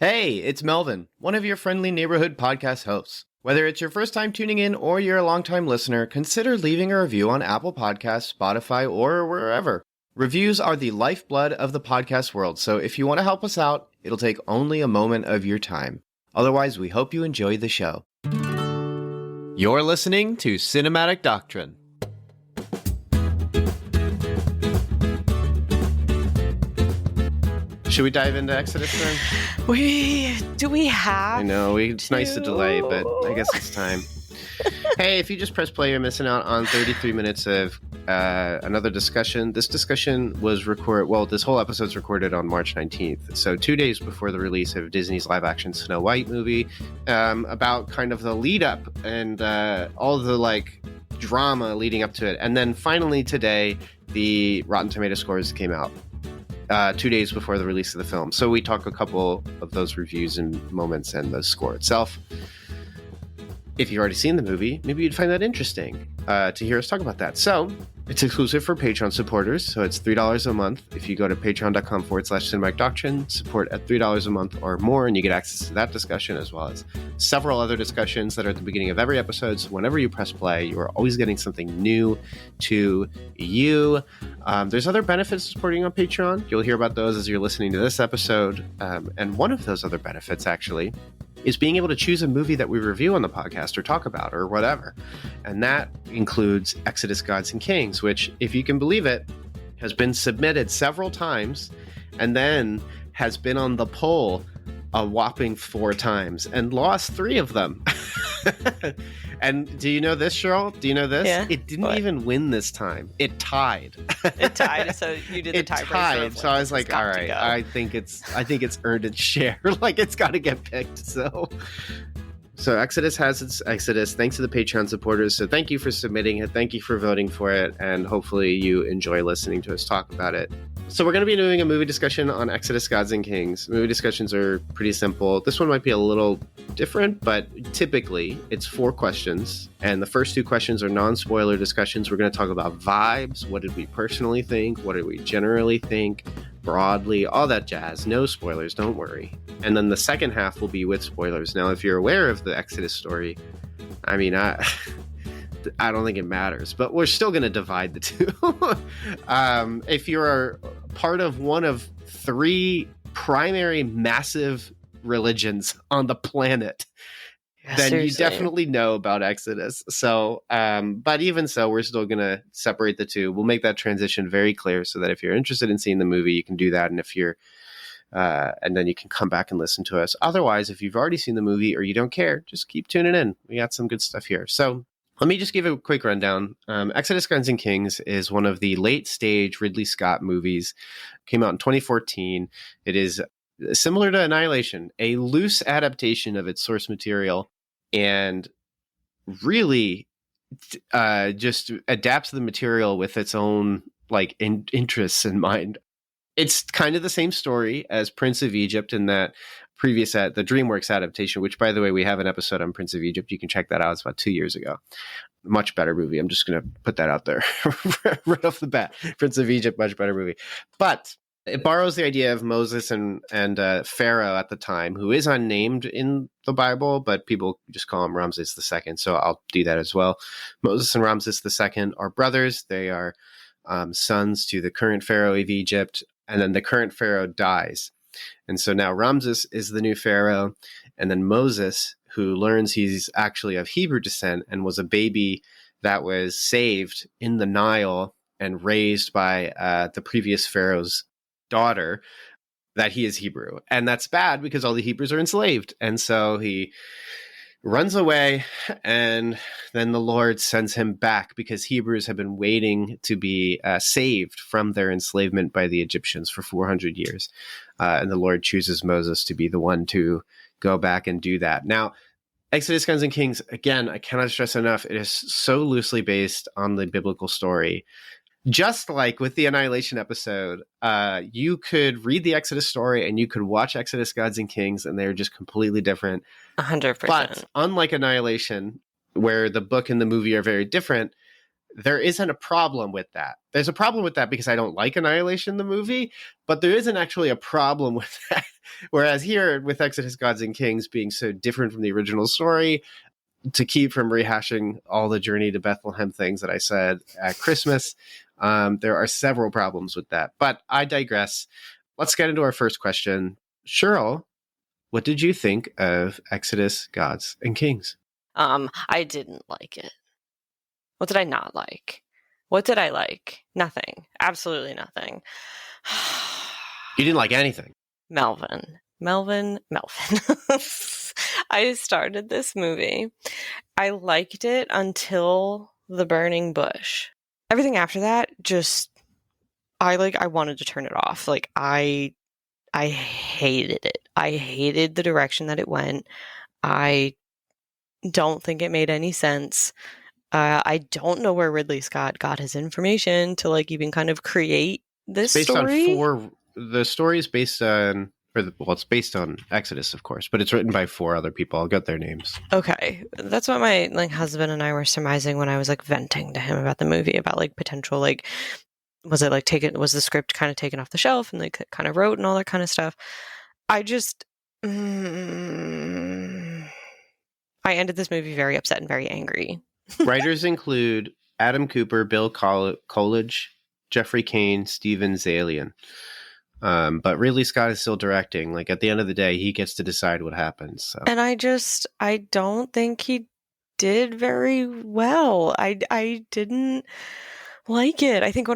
Hey, it's Melvin, one of your friendly neighborhood podcast hosts. Whether it's your first time tuning in or you're a longtime listener, consider leaving a review on Apple Podcasts, Spotify, or wherever. Reviews are the lifeblood of the podcast world, so if you want to help us out, it'll take only a moment of your time. Otherwise, we hope you enjoy the show. You're listening to Cinematic Doctrine. Should we dive into Exodus then? Do we have I know, it's nice to delay, but I guess it's time. Hey, if you just press play, you're missing out on 33 minutes of another discussion. This discussion was this whole episode's recorded on March 19th, so 2 days before the release of Disney's live-action Snow White movie, about kind of the lead-up and all the, drama leading up to it. And then finally today, the Rotten Tomato scores came out. 2 days before the release of the film. So we talk a couple of those reviews and moments and the score itself. If you've already seen the movie, maybe you'd find that interesting to hear us talk about that. So it's exclusive for Patreon supporters. So it's $3 a month. If you go to patreon.com/Cinematic Doctrine, support at $3 a month or more, and you get access to that discussion as well as several other discussions that are at the beginning of every episode. So whenever you press play, you are always getting something new to you. There's other benefits to supporting on Patreon. You'll hear about those as you're listening to this episode. And one of those other benefits, actually, is being able to choose a movie that we review on the podcast or talk about or whatever. And that includes Exodus, Gods, and Kings, which, if you can believe it, has been submitted several times and then has been on the poll a whopping 4 times and lost 3 of them. And do you know this, Cheryl? Do you know this? Yeah. It didn't even win this time. It tied. It tied, so you did the tiebreaker. It tied, so I was like, all right, I think it's earned its share. It's got to get picked. So Exodus has its Exodus, thanks to the Patreon supporters. So thank you for submitting it. Thank you for voting for it. And hopefully you enjoy listening to us talk about it. So we're going to be doing a movie discussion on Exodus, Gods, and Kings. Movie discussions are pretty simple. This one might be a little different, but typically it's 4 questions. And the first 2 questions are non-spoiler discussions. We're going to talk about vibes. What did we personally think? What did we generally think? Broadly, all that jazz. No spoilers, don't worry. And then the second half will be with spoilers. Now, if you're aware of the Exodus story, I mean, I don't think it matters, but we're still going to divide the two. If you're part of one of 3 primary massive religions on the planet, then seriously, you definitely know about Exodus. So, but even so, we're still going to separate the 2. We'll make that transition very clear so that if you're interested in seeing the movie, you can do that. And if you're, and then you can come back and listen to us. Otherwise, if you've already seen the movie or you don't care, just keep tuning in. We got some good stuff here. So let me just give a quick rundown. Exodus, Gods, and Kings is one of the late stage Ridley Scott movies. Came out in 2014. It is similar to Annihilation, a loose adaptation of its source material, and really just adapts the material with its own interests in mind. It's kind of the same story as Prince of Egypt in that previous the DreamWorks adaptation, which, by the way, we have an episode on Prince of Egypt. You can check that out. It's about 2 years ago. Much better movie. I'm just going to put that out there right off the bat. Prince of Egypt, much better movie. But it borrows the idea of Moses and Pharaoh at the time, who is unnamed in the Bible, but people just call him Ramses II. So I'll do that as well. Moses and Ramses II are brothers. They are sons to the current Pharaoh of Egypt, and then the current Pharaoh dies. And so now Ramses is the new Pharaoh, and then Moses, who learns he's actually of Hebrew descent and was a baby that was saved in the Nile and raised by the previous Pharaoh's daughter, that he is Hebrew. And that's bad because all the Hebrews are enslaved. And so he runs away, and then the Lord sends him back because Hebrews have been waiting to be saved from their enslavement by the Egyptians for 400 years. And the Lord chooses Moses to be the one to go back and do that. Now, Exodus, Gods, and Kings, again, I cannot stress enough, it is so loosely based on the biblical story. Just like with the Annihilation episode, you could read the Exodus story and you could watch Exodus, Gods, and Kings, and they're just completely different. 100%. But unlike Annihilation, where the book and the movie are very different, there isn't a problem with that. There's a problem with that because I don't like Annihilation, the movie, but there isn't actually a problem with that. Whereas here with Exodus, Gods and Kings being so different from the original story, to keep from rehashing all the journey to Bethlehem things that I said at Christmas, there are several problems with that. But I digress. Let's get into our first question. Cheryl, what did you think of Exodus, Gods and Kings? I didn't like it. What did I not like? What did I like? Nothing. Absolutely nothing. You didn't like anything. Melvin. I started this movie. I liked it until the burning bush. Everything after that, I wanted to turn it off. Like, I hated it. I hated the direction that it went. I don't think it made any sense. I don't know where Ridley Scott got his information to like even kind of create this story. The story is based on, it's based on Exodus, of course, but it's written by 4 other people. I'll get their names. Okay, that's what my husband and I were surmising when I was like venting to him about the movie, about like potential like, was the script kind of taken off the shelf and they kind of wrote and all that kind of stuff. I ended this movie very upset and very angry. Writers include Adam Cooper, Bill Coolidge, Jeffrey Kane, Steven Zalian. But Ridley Scott is still directing. Like, at the end of the day, he gets to decide what happens. So. And I don't think he did very well. I didn't like it. I think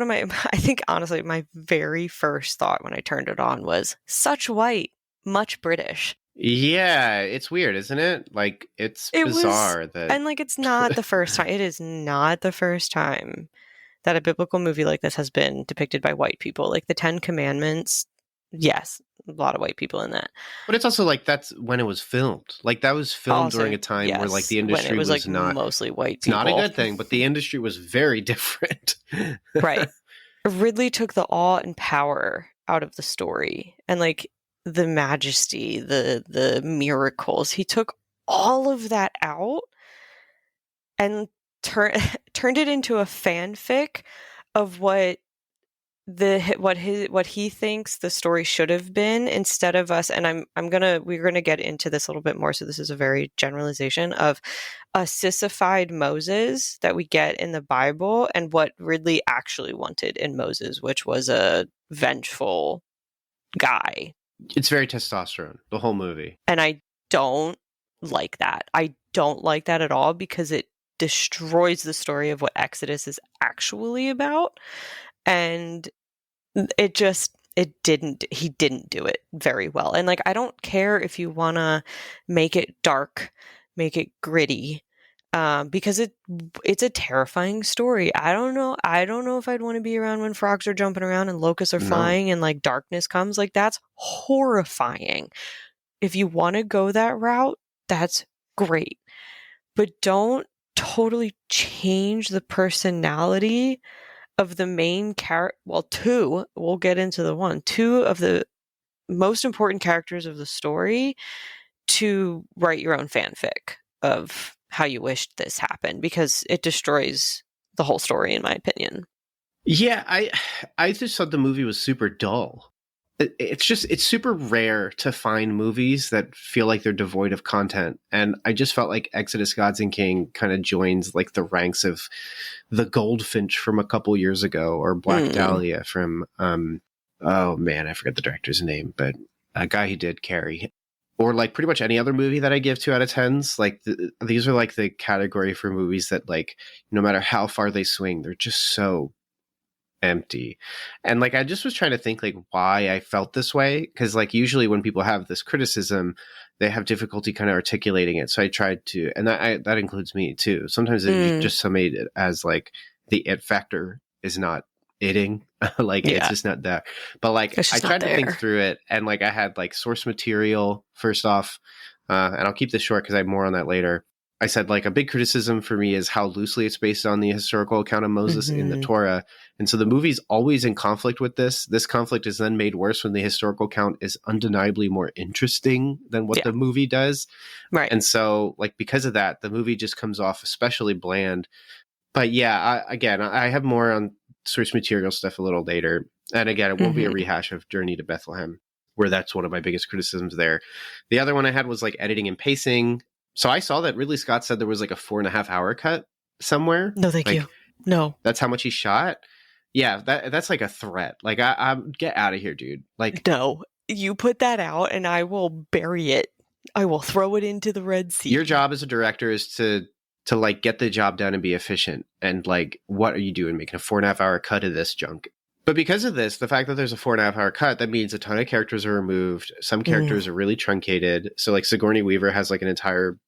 honestly, my very first thought when I turned it on was such white, much British. Yeah, it's weird, isn't it? Like, it's bizarre that... And like, it's not the first time. It is not the first time that a biblical movie like this has been depicted by white people. Like the 10 Commandments, yes, a lot of white people in that. But it's also like, that's when it was filmed. Like, that was filmed during a time where like the industry was like not mostly white it's people. Not a good thing, but the industry was very different. Right. Ridley took the awe and power out of the story and like the majesty, the miracles. He took all of that out and turned it into a fanfic of what he thinks the story should have been, instead of us. And we're gonna get into this a little bit more, so this is a very generalization of a sissified Moses that we get in the Bible and what Ridley actually wanted in Moses, which was a vengeful guy. It's very testosterone, the whole movie. And I don't like that. I don't like that at all, because it destroys the story of what Exodus is actually about. And he didn't do it very well. And like, I don't care if you want to make it dark, make it gritty, because it's a terrifying story. I don't know if I'd want to be around when frogs are jumping around and locusts are flying and like darkness comes. Like, that's horrifying. If you want to go that route, that's great. But don't totally change the personality of the main character. Well, we'll get into two of the most important characters of the story to write your own fanfic of how you wished this happened, because it destroys the whole story, in my opinion. Yeah, I just thought the movie was super dull. It's super rare to find movies that feel like they're devoid of content. And I just felt like Exodus, Gods and King kind of joins like the ranks of the Goldfinch from a couple years ago, or Black Dahlia from, oh man, I forget the director's name, but a guy who did Carrie. Or like pretty much any other movie that I give 2 out of 10s. Like these are like the category for movies that, like, no matter how far they swing, they're just so empty. And like, I just was trying to think like why I felt this way, because like usually when people have this criticism, they have difficulty kind of articulating it. So I tried to, and that includes me too. Sometimes it just made it as like the it factor is not itting. Like, it's just not that. But like, I tried to think through it, and like I had like source material first off, and I'll keep this short because I have more on that later. I said like a big criticism for me is how loosely it's based on the historical account of Moses in the Torah. And so the movie's always in conflict with this. This conflict is then made worse when the historical account is undeniably more interesting than what the movie does. Right. And so like, because of that, the movie just comes off especially bland. But yeah, I have more on source material stuff a little later. And again, it won't be a rehash of Journey to Bethlehem, where that's one of my biggest criticisms there. The other one I had was like editing and pacing. So I saw that Ridley Scott said there was like a 4.5 hour cut somewhere. No, thank you. No. That's how much he shot. Yeah, that's like a threat. Like, I'm get out of here, dude. Like, no, you put that out and I will bury it. I will throw it into the Red Sea. Your job as a director is to like get the job done and be efficient. And like, what are you doing? Making a 4.5 hour cut of this junk. But because of this, the fact that there's a 4.5 hour cut, that means a ton of characters are removed. Some characters are really truncated. So like Sigourney Weaver has like an entire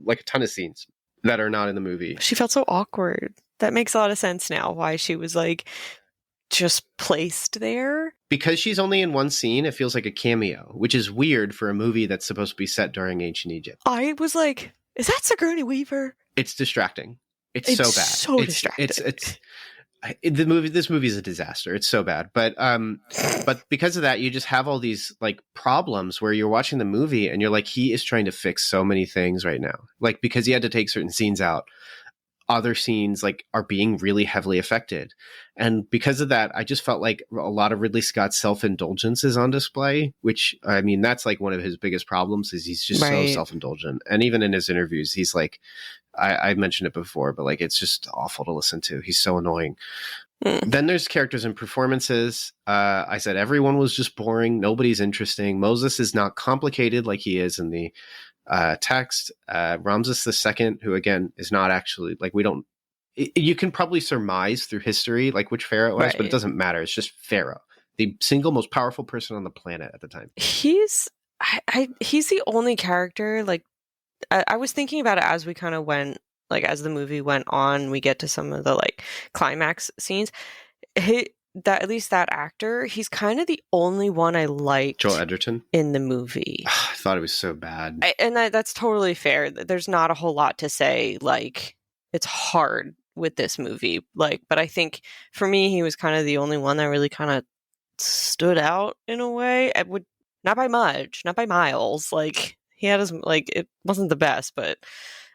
like a ton of scenes that are not in the movie. She felt so awkward. That makes a lot of sense now why she was like just placed there. Because she's only in one scene, it feels like a cameo, which is weird for a movie that's supposed to be set during ancient Egypt. I was like, is that Sigourney Weaver? It's distracting. It's so bad. So distracting. This movie is a disaster. It's so bad. But because of that, you just have all these like problems where you're watching the movie and you're like, he is trying to fix so many things right now. Like, because he had to take certain scenes out. Other scenes like are being really heavily affected. And because of that, I just felt like a lot of Ridley Scott's self-indulgence is on display, which I mean, that's like one of his biggest problems is he's just so self-indulgent. And even in his interviews, he's like, I mentioned it before, but like, it's just awful to listen to. He's so annoying. Then there's characters and performances. I said, everyone was just boring. Nobody's interesting. Moses is not complicated like he is in the text. Ramses II, who again is not actually like, we don't, you can probably surmise through history like which pharaoh it was, but it doesn't matter. It's just Pharaoh, the single most powerful person on the planet at the time. He's the only character. Like I was thinking about it as we kind of went, like as the movie went on, we get to some of the like climax scenes. At least that actor, he's kind of the only one I liked. Joel Edgerton in the movie. I thought it was so bad, and that's totally fair. There's not a whole lot to say. Like, it's hard with this movie. Like, but I think for me, he was kind of the only one that really kind of stood out in a way. It would not by much, not by miles. Like he had his like it wasn't the best, but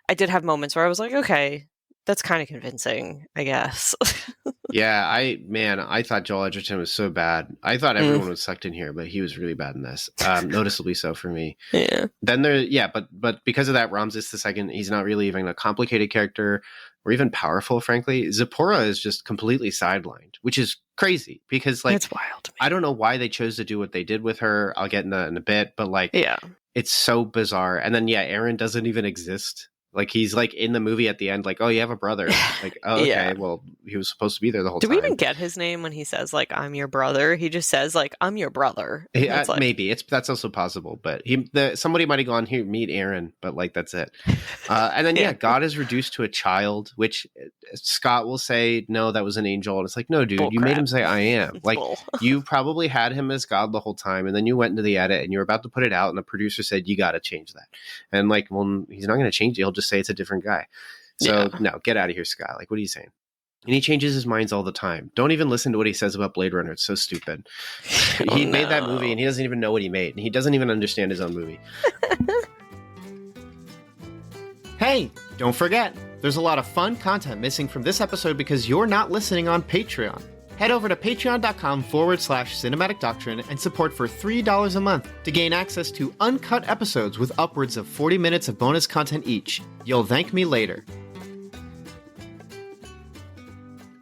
I did have moments where I was like, okay, that's kind of convincing, I guess. Yeah, I thought Joel Edgerton was so bad. I thought everyone was sucked in here, but he was really bad in this. Noticeably so for me. Yeah. Then but because of that, Ramses II, he's not really even a complicated character or even powerful, frankly. Zipporah is just completely sidelined, which is crazy because like it's wild to me. I don't know why they chose to do what they did with her. I'll get in a bit, but like it's so bizarre. And then Aaron doesn't even exist. Like he's like in the movie at the end, like, oh, you have a brother. Like, oh, okay, well, he was supposed to be there the whole time. Do we even get his name when he says like, I'm your brother? He just says like, I'm your brother. Like... Maybe that's also possible, but somebody might have gone here, meet Aaron, but like, that's it. And then, God is reduced to a child, which Scott will say, no, that was an angel. And it's like, no, dude, you made him say, I am. Like you probably had him as God the whole time. And then you went into the edit and you were about to put it out. And the producer said, you got to change that. And like, well, he's not going to change it. He'll just say it's a different guy. So no, get out of here, Scott. Like, what are you saying? And he changes his minds all the time. Don't even listen to what he says about Blade Runner. It's so stupid. He made that movie and he doesn't even know what he made. And he doesn't even understand his own movie. Hey, don't forget, there's a lot of fun content missing from this episode because you're not listening on Patreon. Head over to patreon.com/cinematic doctrine and support for $3 a month to gain access to uncut episodes with upwards of 40 minutes of bonus content each. You'll thank me later.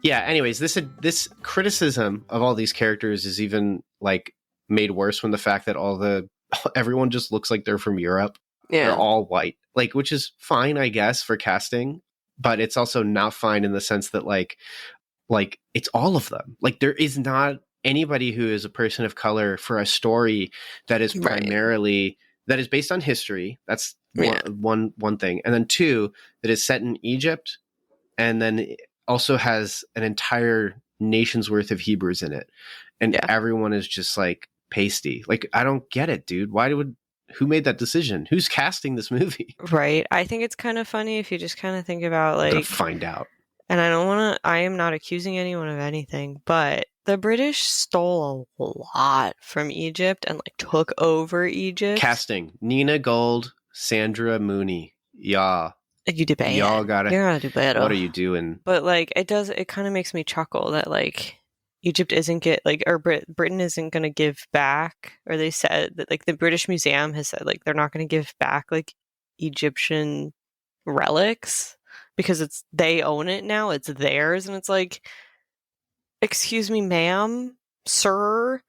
Yeah, anyways, this criticism of all these characters is even like made worse when the fact that everyone just looks like they're from Europe. Yeah. They're all white, like, which is fine, I guess, for casting, but it's also not fine in the sense that like it's all of them. Like there is not anybody who is a person of color for a story that is primarily that is based on history. That's one thing. And then two, that is set in Egypt and then also has an entire nation's worth of Hebrews in it. And everyone is just like pasty. Like, I don't get it, dude. Who made that decision? Who's casting this movie? Right. I think it's kind of funny if you just kind of think about like find out. And I am not accusing anyone of anything, but the British stole a lot from Egypt and like took over Egypt. Casting: Nina Gold, Sandra Mooney. Yeah. You do bad. Y'all gotta. You're gonna do better. What are you doing? But like, it kind of makes me chuckle that like Egypt isn't Britain isn't gonna give back, or they said that like the British Museum has said like they're not gonna give back like Egyptian relics because they own it now, it's theirs, and it's like, excuse me, ma'am, sir,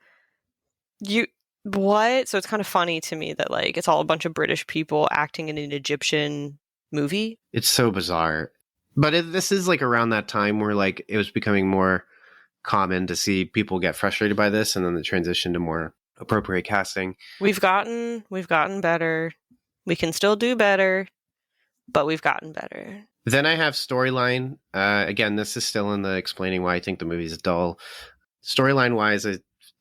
what? So it's kind of funny to me that like it's all a bunch of British people acting in an Egyptian movie. It's so bizarre. But this is like around that time where like it was becoming more common to see people get frustrated by this, and then the transition to more appropriate casting. We've gotten better. We can still do better, but we've gotten better. Then I have storyline. Again, this is still in the explaining why I think the movie is dull. Storyline wise,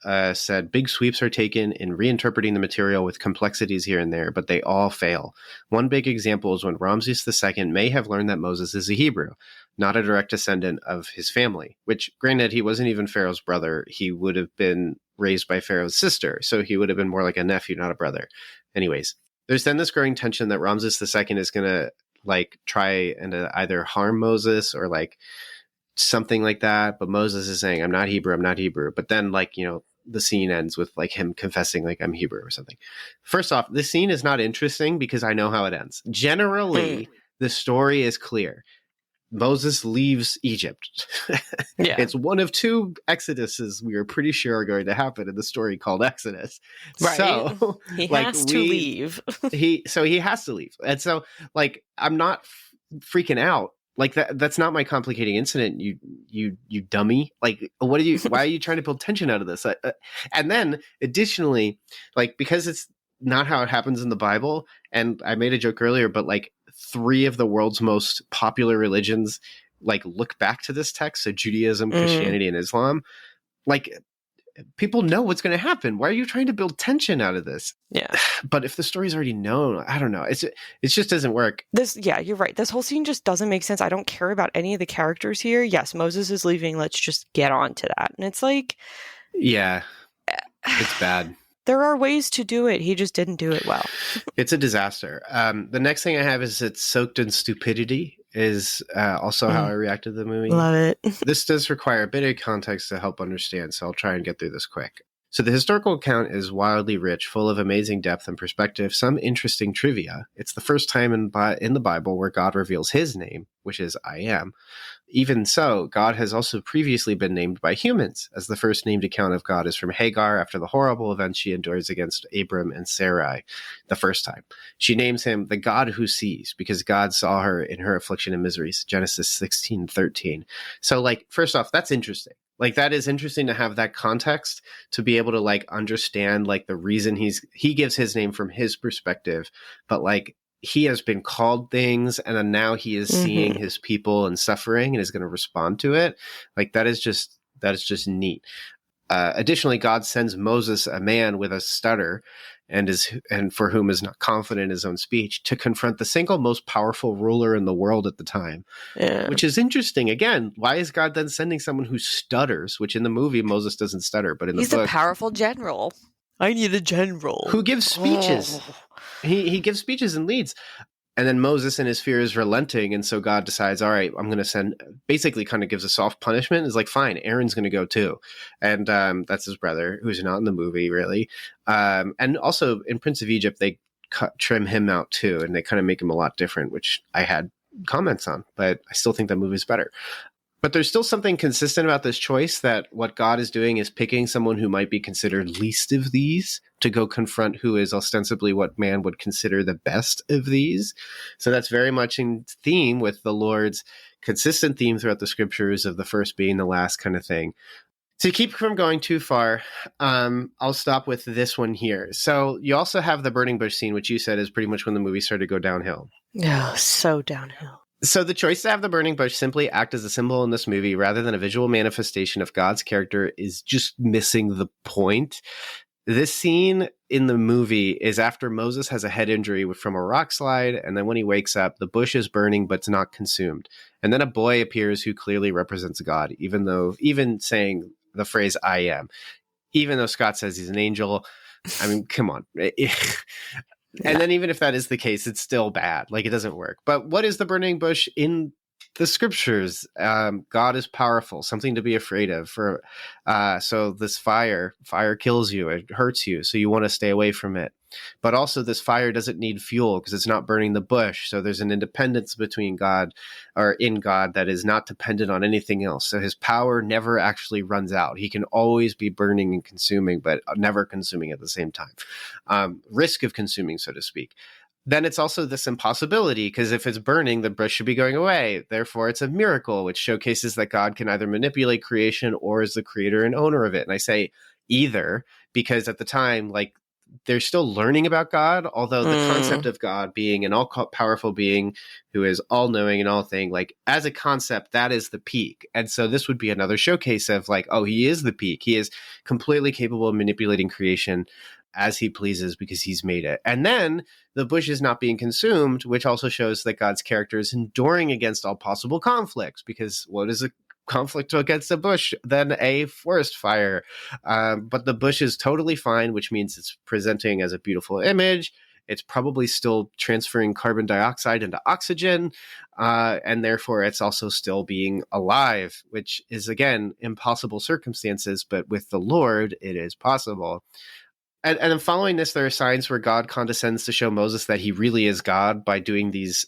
I said big sweeps are taken in reinterpreting the material with complexities here and there, but they all fail. One big example is when Ramses II may have learned that Moses is a Hebrew, not a direct descendant of his family, which, granted, he wasn't even Pharaoh's brother. He would have been raised by Pharaoh's sister, so he would have been more like a nephew, not a brother. Anyways, there's then this growing tension that Ramses II is going to like try and either harm Moses or like something like that, but Moses is saying, I'm not Hebrew. But then like, you know, the scene ends with like him confessing like I'm Hebrew or something. First off, this scene is not interesting because I know how it ends. Generally, the story is clear. Moses leaves Egypt. Yeah. It's one of two exoduses we are pretty sure are going to happen in the story called Exodus. Right. So he has to leave. he has to leave. And so like I'm not freaking out. Like that's not my complicating incident, you dummy. Like why are you trying to build tension out of this? And then additionally, like because it's not how it happens in the Bible, and I made a joke earlier, but like 3 of the world's most popular religions like look back to this text, so Judaism, Christianity, and Islam. Like people know what's going to happen. Why are you trying to build tension out of this? Yeah. But if the story's already known, I don't know. It just doesn't work. You're right. This whole scene just doesn't make sense. I don't care about any of the characters here. Yes, Moses is leaving. Let's just get on to that. And it's like, yeah, it's bad. There are ways to do it. He just didn't do it well. It's a disaster. The next thing I have is it's soaked in stupidity is also how I reacted to the movie. Love it. This does require a bit of context to help understand, so I'll try and get through this quick. So the historical account is wildly rich, full of amazing depth and perspective, some interesting trivia. It's the first time in the Bible where God reveals his name, which is I am. Even so, God has also previously been named by humans, as the first named account of God is from Hagar after the horrible events she endures against Abram and Sarai the first time. She names him the God who sees, because God saw her in her affliction and miseries, Genesis 16:13. So, like, first off, that's interesting. Like, that is interesting to have that context, to be able to, like, understand, like, the reason he gives his name from his perspective, but, like, he has been called things, and then now he is seeing his people and suffering and is going to respond to it. Like, that is just neat. Additionally, God sends Moses, a man with a stutter, and for whom is not confident in his own speech, to confront the single most powerful ruler in the world at the time. Yeah. Which is interesting. Again, why is God then sending someone who stutters? Which in the movie Moses doesn't stutter, but in the book, he's a powerful general. I need a general who gives speeches. He gives speeches and leads. And then Moses in his fear is relenting. And so God decides, all right, I'm going to send, basically kind of gives a soft punishment. Is like, fine, Aaron's going to go too. And that's his brother, who's not in the movie really. And also in Prince of Egypt, they trim him out too. And they kind of make him a lot different, which I had comments on, but I still think that movie's better. But there's still something consistent about this choice, that what God is doing is picking someone who might be considered least of these to go confront who is ostensibly what man would consider the best of these. So that's very much in theme with the Lord's consistent theme throughout the scriptures of the first being the last kind of thing. To keep from going too far, I'll stop with this one here. So you also have the burning bush scene, which you said is pretty much when the movie started to go downhill. Oh, so downhill. So the choice to have the burning bush simply act as a symbol in this movie rather than a visual manifestation of God's character is just missing the point. This scene in the movie is after Moses has a head injury from a rock slide, and then when he wakes up, the bush is burning but it's not consumed. And then a boy appears who clearly represents God, even saying the phrase I am. Even though Scott says he's an angel. I mean, come on. And then even if that is the case, it's still bad. Like, it doesn't work. But what is the burning bush in the scriptures? God is powerful, something to be afraid of. So this fire kills you, it hurts you, so you want to stay away from it. But also this fire doesn't need fuel because it's not burning the bush. So there's an independence between God, or in God, that is not dependent on anything else. So his power never actually runs out. He can always be burning and consuming, but never consuming at the same time. Risk of consuming, so to speak. Then it's also this impossibility, because if it's burning, the bush should be going away. Therefore, it's a miracle, which showcases that God can either manipulate creation or is the creator and owner of it. And I say either because at the time, like, they're still learning about God, although the concept of God being an all-powerful being who is all-knowing and all-thing, like, as a concept, that is the peak. And so this would be another showcase of, like, oh, he is the peak. He is completely capable of manipulating creation as he pleases because he's made it. And then the bush is not being consumed, which also shows that God's character is enduring against all possible conflicts, because what is a conflict against a bush than a forest fire? But the bush is totally fine, which means it's presenting as a beautiful image. It's probably still transferring carbon dioxide into oxygen, and therefore it's also still being alive, which is, again, impossible circumstances, but with the Lord, it is possible. And then following this, there are signs where God condescends to show Moses that he really is God by doing these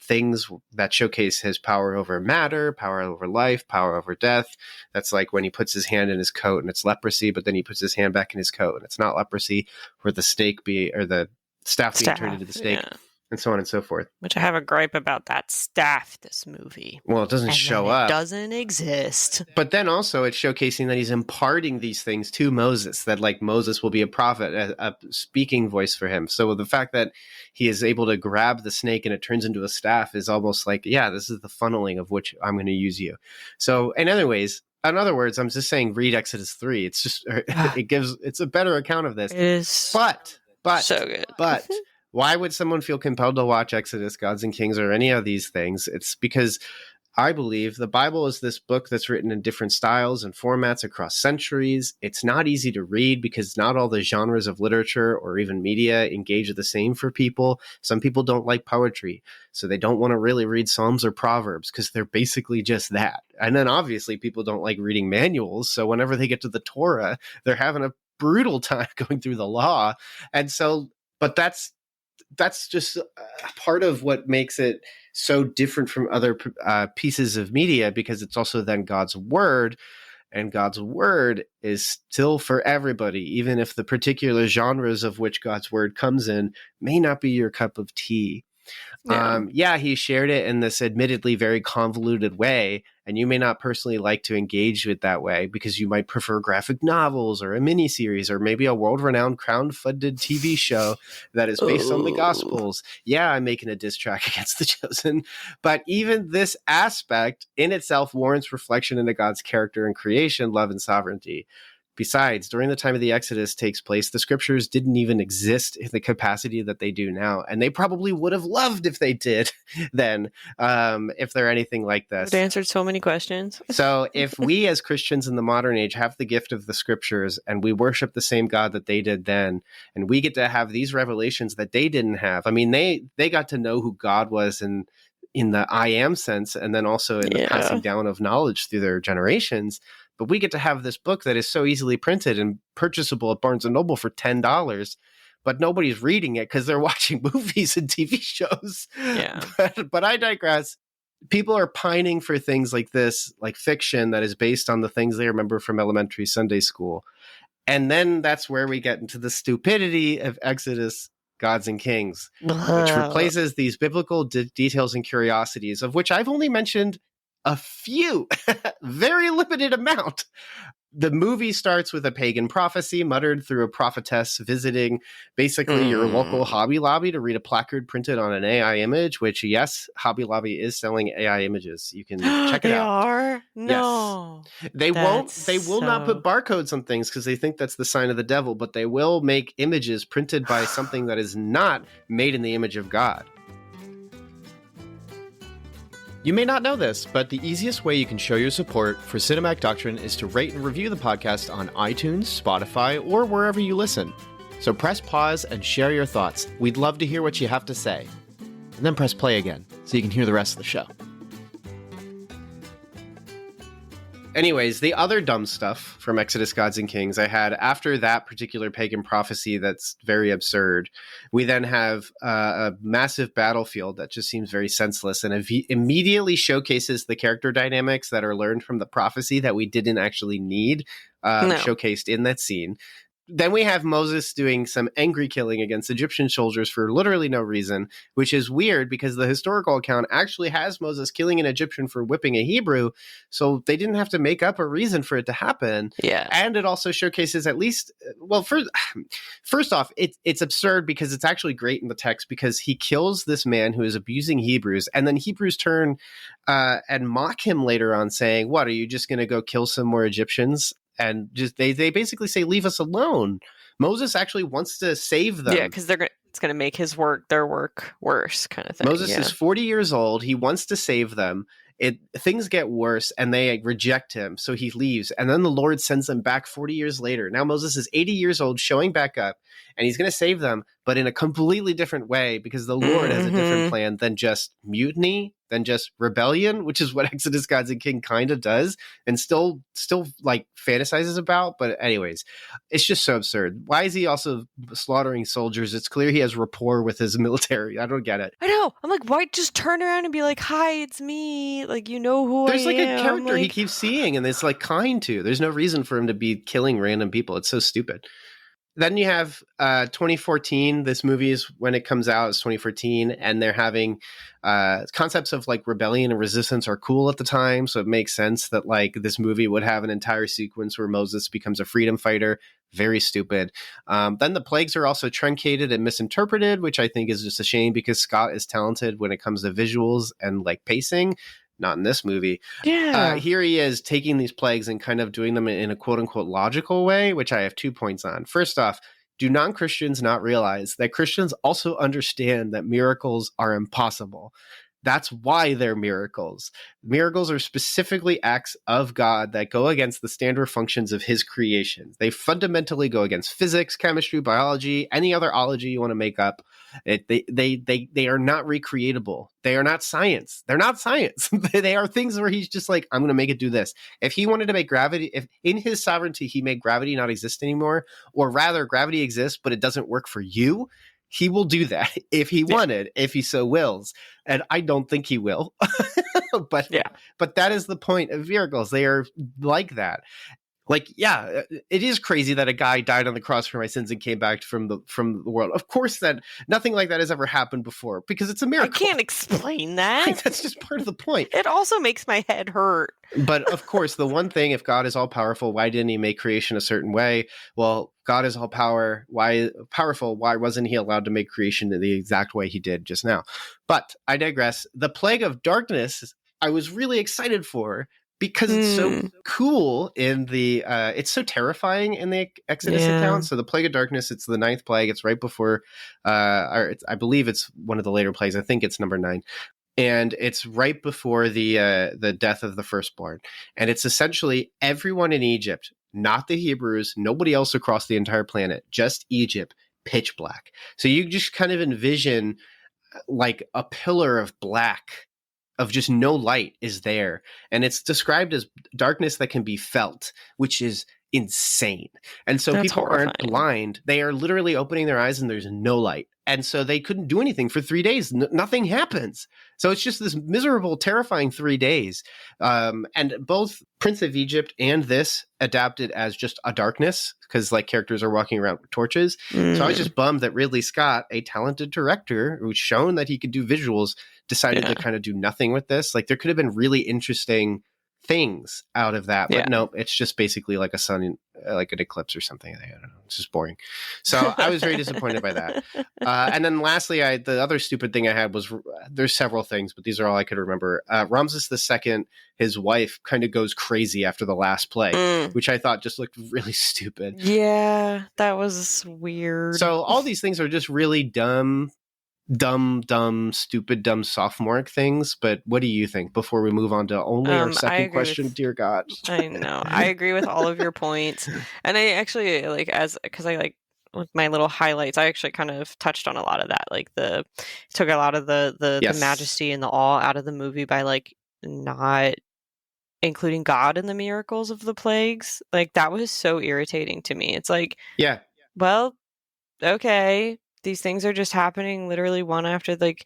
things that showcase his power over matter, power over life, power over death. That's like when he puts his hand in his coat and it's leprosy, but then he puts his hand back in his coat and it's not leprosy, or the staff being turned into the snake. Yeah. And so on and so forth. Which I have a gripe about that staff, this movie. Well, it doesn't show up. It doesn't exist. But then also it's showcasing that he's imparting these things to Moses, that, like, Moses will be a prophet, a speaking voice for him. So the fact that he is able to grab the snake and it turns into a staff is almost like, yeah, this is the funneling of which I'm going to use you. So in other words, I'm just saying, read Exodus 3. It's just, it's a better account of this. It is. But so good. But why would someone feel compelled to watch Exodus, Gods and Kings, or any of these things? It's because I believe the Bible is this book that's written in different styles and formats across centuries. It's not easy to read because not all the genres of literature or even media engage the same for people. Some people don't like poetry, so they don't want to really read Psalms or Proverbs because they're basically just that. And then obviously people don't like reading manuals, so whenever they get to the Torah, they're having a brutal time going through the law. And so, but that's just part of what makes it so different from other pieces of media, because it's also then God's word, and God's word is still for everybody, even if the particular genres of which God's word comes in may not be your cup of tea. He shared it in this admittedly very convoluted way, and you may not personally like to engage with that way because you might prefer graphic novels or a miniseries or maybe a world-renowned crowd-funded TV show that is based on the Gospels. Yeah, I'm making a diss track against The Chosen, but even this aspect in itself warrants reflection into God's character and creation, love, and sovereignty. Besides, during the time of the Exodus takes place, the scriptures didn't even exist in the capacity that they do now. And they probably would have loved if they did then, if they're anything like this. It answered so many questions. So if we as Christians in the modern age have the gift of the scriptures and we worship the same God that they did then, and we get to have these revelations that they didn't have. I mean, they got to know who God was in the I am sense, and then also in the passing down of knowledge through their generations. But we get to have this book that is so easily printed and purchasable at Barnes & Noble for $10, but nobody's reading it because they're watching movies and TV shows. Yeah. But I digress. People are pining for things like this, like fiction that is based on the things they remember from elementary Sunday school. And then that's where we get into the stupidity of Exodus, Gods and Kings, which replaces these biblical details and curiosities, of which I've only mentioned a few, very limited amount. The movie starts with a pagan prophecy muttered through a prophetess visiting basically your local Hobby Lobby to read a placard printed on an AI image, which, yes, Hobby Lobby is selling AI images. You can check it out. They are? No. Yes. They will not put barcodes on things because they think that's the sign of the devil, but they will make images printed by something that is not made in the image of God. You may not know this, but the easiest way you can show your support for Cinematic Doctrine is to rate and review the podcast on iTunes, Spotify, or wherever you listen. So press pause and share your thoughts. We'd love to hear what you have to say. And then press play again so you can hear the rest of the show. Anyways, the other dumb stuff from Exodus Gods and Kings I had after that particular pagan prophecy that's very absurd. We then have a massive battlefield that just seems very senseless and immediately showcases the character dynamics that are learned from the prophecy that we didn't actually need showcased in that scene. Then we have Moses doing some angry killing against Egyptian soldiers for literally no reason, which is weird because the historical account actually has Moses killing an Egyptian for whipping a Hebrew, so they didn't have to make up a reason for it to happen. Yeah. And it also showcases at least, well, first off, it's absurd because it's actually great in the text because he kills this man who is abusing Hebrews, and then Hebrews turn and mock him later on saying, what, are you just going to go kill some more Egyptians? And just they basically say, leave us alone. Moses actually wants to save them. Yeah, because it's going to make their work worse, kind of thing. Moses is 40 years old. He wants to save them. Things get worse, and they reject him. So he leaves, and then the Lord sends them back 40 years later. Now Moses is 80 years old, showing back up, and he's going to save them, but in a completely different way because the Lord has a different plan than just mutiny, than just rebellion, which is what Exodus Gods and King kind of does and still like fantasizes about. But anyways, it's just so absurd. Why is he also slaughtering soldiers? It's clear he has rapport with his military. I don't get it. I know. I'm like, why just turn around and be like, hi, it's me. Like, you know who There's I like am. a character he keeps seeing and it's like kind to. There's no reason for him to be killing random people. It's so stupid. Then you have 2014. This movie is when it comes out. It's 2014, and they're having concepts of like rebellion and resistance are cool at the time. So it makes sense that like this movie would have an entire sequence where Moses becomes a freedom fighter. Very stupid. Then the plagues are also truncated and misinterpreted, which I think is just a shame because Scott is talented when it comes to visuals and like pacing. Not in this movie. Yeah. Here he is taking these plagues and kind of doing them in a quote unquote logical way, which I have 2 points on. First off, do non-Christians not realize that Christians also understand that miracles are impossible? That's why they're miracles. Miracles are specifically acts of God that go against the standard functions of his creation. They fundamentally go against physics, chemistry, biology, any other ology you want to make up. They are not recreatable. They are not science. They're not science. They are things where he's just like, I'm going to make it do this. If he wanted to make gravity, if in his sovereignty he made gravity not exist anymore, or rather gravity exists, but it doesn't work for you, he will do that if he wanted, if he so wills. And I don't think he will. But that is the point of miracles. They are like that. Like, yeah, it is crazy that a guy died on the cross for my sins and came back from the world. Of course, that nothing like that has ever happened before because it's a miracle. I can't explain that. Like, that's just part of the point. It also makes my head hurt. But of course, the one thing, if God is all powerful, why didn't he make creation a certain way? Well, God is all powerful. Why wasn't he allowed to make creation in the exact way he did just now? But I digress. The plague of darkness, I was really excited for. Because it's so cool in the, it's so terrifying in the Exodus account. So the Plague of Darkness, it's the 9th plague. It's right before, I believe it's one of the later plagues. I think it's number 9. And it's right before the death of the firstborn. And it's essentially everyone in Egypt, not the Hebrews, nobody else across the entire planet, just Egypt, pitch black. So you just kind of envision like a pillar of black of just no light is there. And it's described as darkness that can be felt, which is insane. And so That's people horrifying. aren't blind. They are literally opening their eyes and there's no light. And so they couldn't do anything for 3 days. Nothing happens. So it's just this miserable, terrifying 3 days. And both Prince of Egypt and this adapted as just a darkness because like characters are walking around with torches. So I was just bummed that Ridley Scott, a talented director who's shown that he could do visuals, decided to kind of do nothing with this. Like there could have been really interesting things out of that, but no, it's just basically like a sun, like an eclipse or something. I don't know. It's just boring. So I was very disappointed by that. And then lastly, the other stupid thing I had was there's several things, but these are all I could remember. Ramses II, his wife, kind of goes crazy after the last plague, which I thought just looked really stupid. Yeah, that was weird. So all these things are just really dumb, stupid, dumb sophomoric things. But what do you think before we move on to only our second question? Dear God. I know. I agree with all of your points. And I actually because I with my little highlights, I actually kind of touched on a lot of that. Like took a lot of the Yes. majesty and the awe out of the movie by like not including God in the miracles of the plagues. Like that was so irritating to me. It's like, Yeah. well, okay, these things are just happening literally one after, like,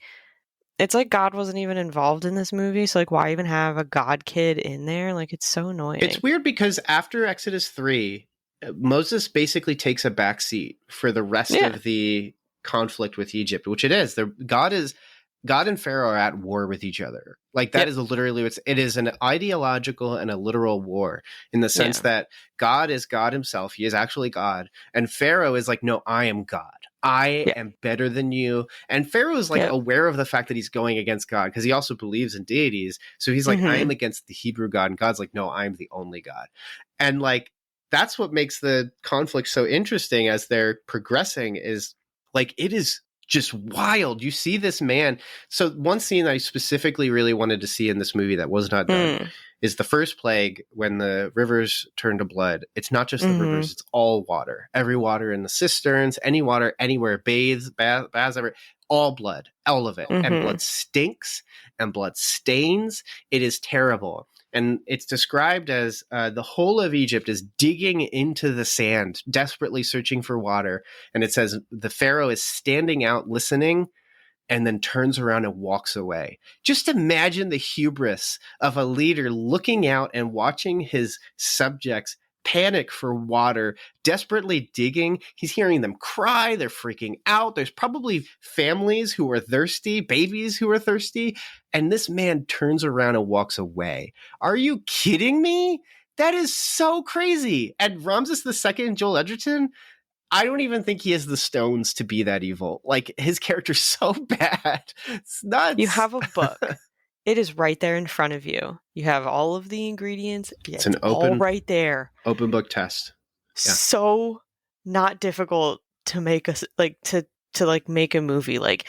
it's like God wasn't even involved in this movie, so like why even have a God kid in there? Like it's so annoying. It's weird because after Exodus 3, Moses basically takes a backseat for the rest of the conflict with Egypt, which it is. God and Pharaoh are at war with each other. Like that is literally it is an ideological and a literal war in the sense that God is God himself. He is actually God. And Pharaoh is like, no, I am God. I am better than you. And Pharaoh is like aware of the fact that he's going against God because he also believes in deities. So he's like, I am against the Hebrew God. And God's like, no, I'm the only God. And like, that's what makes the conflict so interesting as they're progressing is like, it is just wild. You see this man. So one scene I specifically really wanted to see in this movie that was not done is the first plague when the rivers turn to blood. It's not just the rivers, it's all water. Every water in the cisterns, any water, anywhere, baths, everywhere, all blood, all of it. And blood stinks and blood stains. It is terrible. And it's described as the whole of Egypt is digging into the sand, desperately searching for water. And it says the Pharaoh is standing out, listening, and then turns around and walks away. Just imagine the hubris of a leader looking out and watching his subjects panic for water, desperately digging. He's hearing them cry. They're freaking out. There's probably families who are thirsty, babies who are thirsty. And this man turns around and walks away. Are you kidding me? That is so crazy. And Ramses II, Joel Edgerton, I don't even think he has the stones to be that evil. Like, his character's so bad. It's nuts. You have a book. It is right there in front of you. You have all of the ingredients. It's an open, all right there. Open book test. Yeah. So not difficult to make a make a movie. Like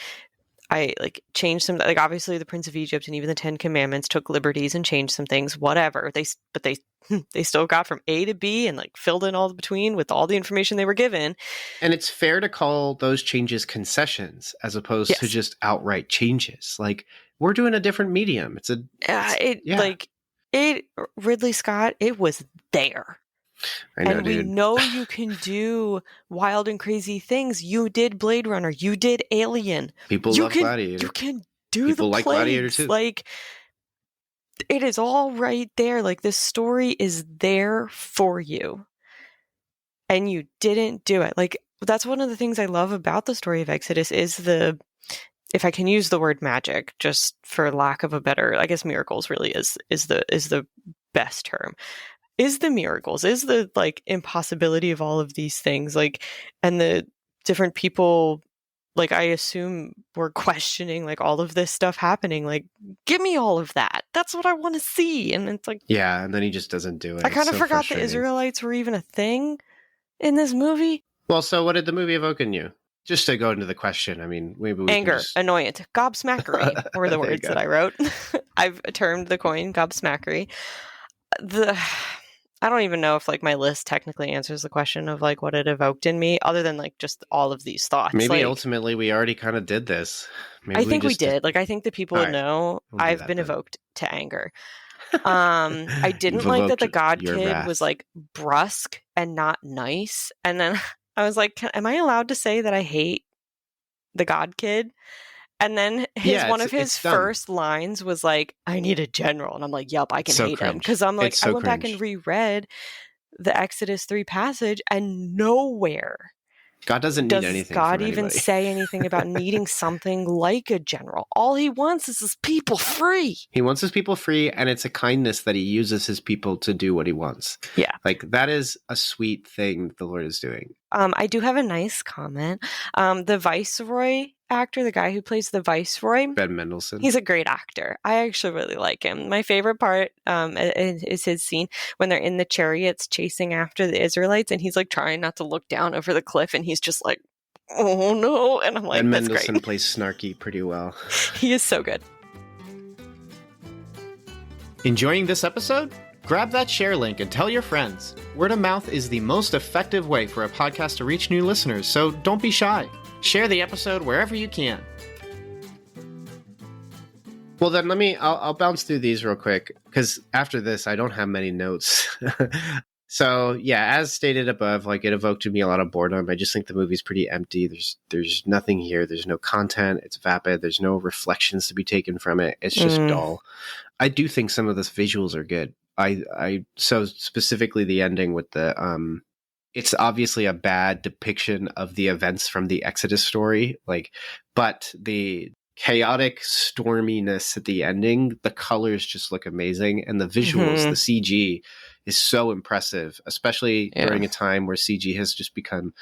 I changed some, like obviously the Prince of Egypt and even the 10 Commandments took liberties and changed some things, whatever. They still got from A to B and like filled in all the between with all the information they were given. And it's fair to call those changes concessions as opposed to just outright changes. Like, we're doing a different medium. Ridley Scott, it was there. I know, and we dude. know you can do wild and crazy things. You did Blade Runner. You did Alien. People love Gladiator. You can do People the like plagues. Gladiator too. Like, it is all right there. Like, this story is there for you. And you didn't do it. Like, that's one of the things I love about the story of Exodus is if I can use the word magic, just for lack of a better, I guess miracles really is the best term. Is the miracles, is the like impossibility of all of these things, like, and the different people, like, I assume were questioning like all of this stuff happening. Like, give me all of that. That's what I want to see. And it's like, yeah, and then he just doesn't do it. I kind of forgot the Israelites were even a thing in this movie. Well, so what did the movie evoke in you? Just to go into the question, I mean, maybe we anger, just... annoyance, gobsmackery were the words that I wrote. I've termed the coin gobsmackery. I don't even know if like my list technically answers the question of like what it evoked in me, other than like just all of these thoughts. Maybe like, ultimately we already kind of did this. Maybe I think we did. Like, I think the people would know I've been evoked to anger. I didn't like that the God kid wrath. Was like brusque and not nice. And then I was like, am I allowed to say that I hate the God kid? And then one of his first lines was like, I need a general. And I'm like, yep, I can hate him. Because I'm like, I went back and reread the Exodus 3 passage, and nowhere God doesn't need anything. God even say anything about needing something like a general? All he wants is his people free. He wants his people free, and it's a kindness that he uses his people to do what he wants. Yeah. Like, that is a sweet thing the Lord is doing. I do have a nice comment. The Viceroy actor, the guy who plays the Viceroy, Ben Mendelsohn, he's a great actor. I actually really like him. My favorite part is his scene when they're in the chariots chasing after the Israelites, and he's like trying not to look down over the cliff, and he's just like, oh no. And I'm like, Ben that's Mendelsohn great. plays snarky pretty well. He is so good. Enjoying this episode? Grab that share link and tell your friends. Word of mouth is the most effective way for a podcast to reach new listeners, so don't be shy. Share the episode wherever you can. Well, then I'll bounce through these real quick, because after this, I don't have many notes. So, yeah, as stated above, like, it evoked in me a lot of boredom. I just think the movie's pretty empty. There's nothing here. There's no content. It's vapid. There's no reflections to be taken from it. It's just dull. I do think some of the visuals are good. So specifically the ending with the, it's obviously a bad depiction of the events from the Exodus story, but the chaotic storminess at the ending, the colors just look amazing, and the visuals, the CG is so impressive, especially during a time where CG has just become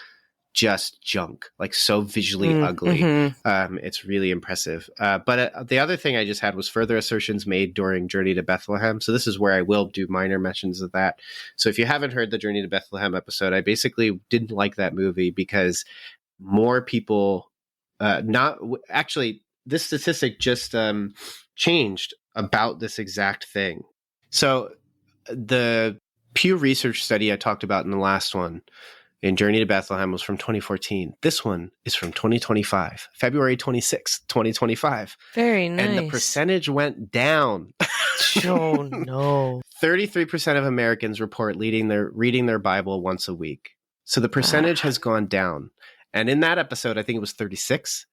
just junk, like so visually ugly. It's really impressive. But the other thing I just had was further assertions made during Journey to Bethlehem. So this is where I will do minor mentions of that. So if you haven't heard the Journey to Bethlehem episode, I basically didn't like that movie because more people, this statistic just changed about this exact thing. So the Pew Research study I talked about in the last one in Journey to Bethlehem was from 2014. This one is from 2025, February 26th, 2025. Very nice. And the percentage went down. Oh, no. 33% of Americans report reading their Bible once a week. So the percentage has gone down. And in that episode, I think it was 36.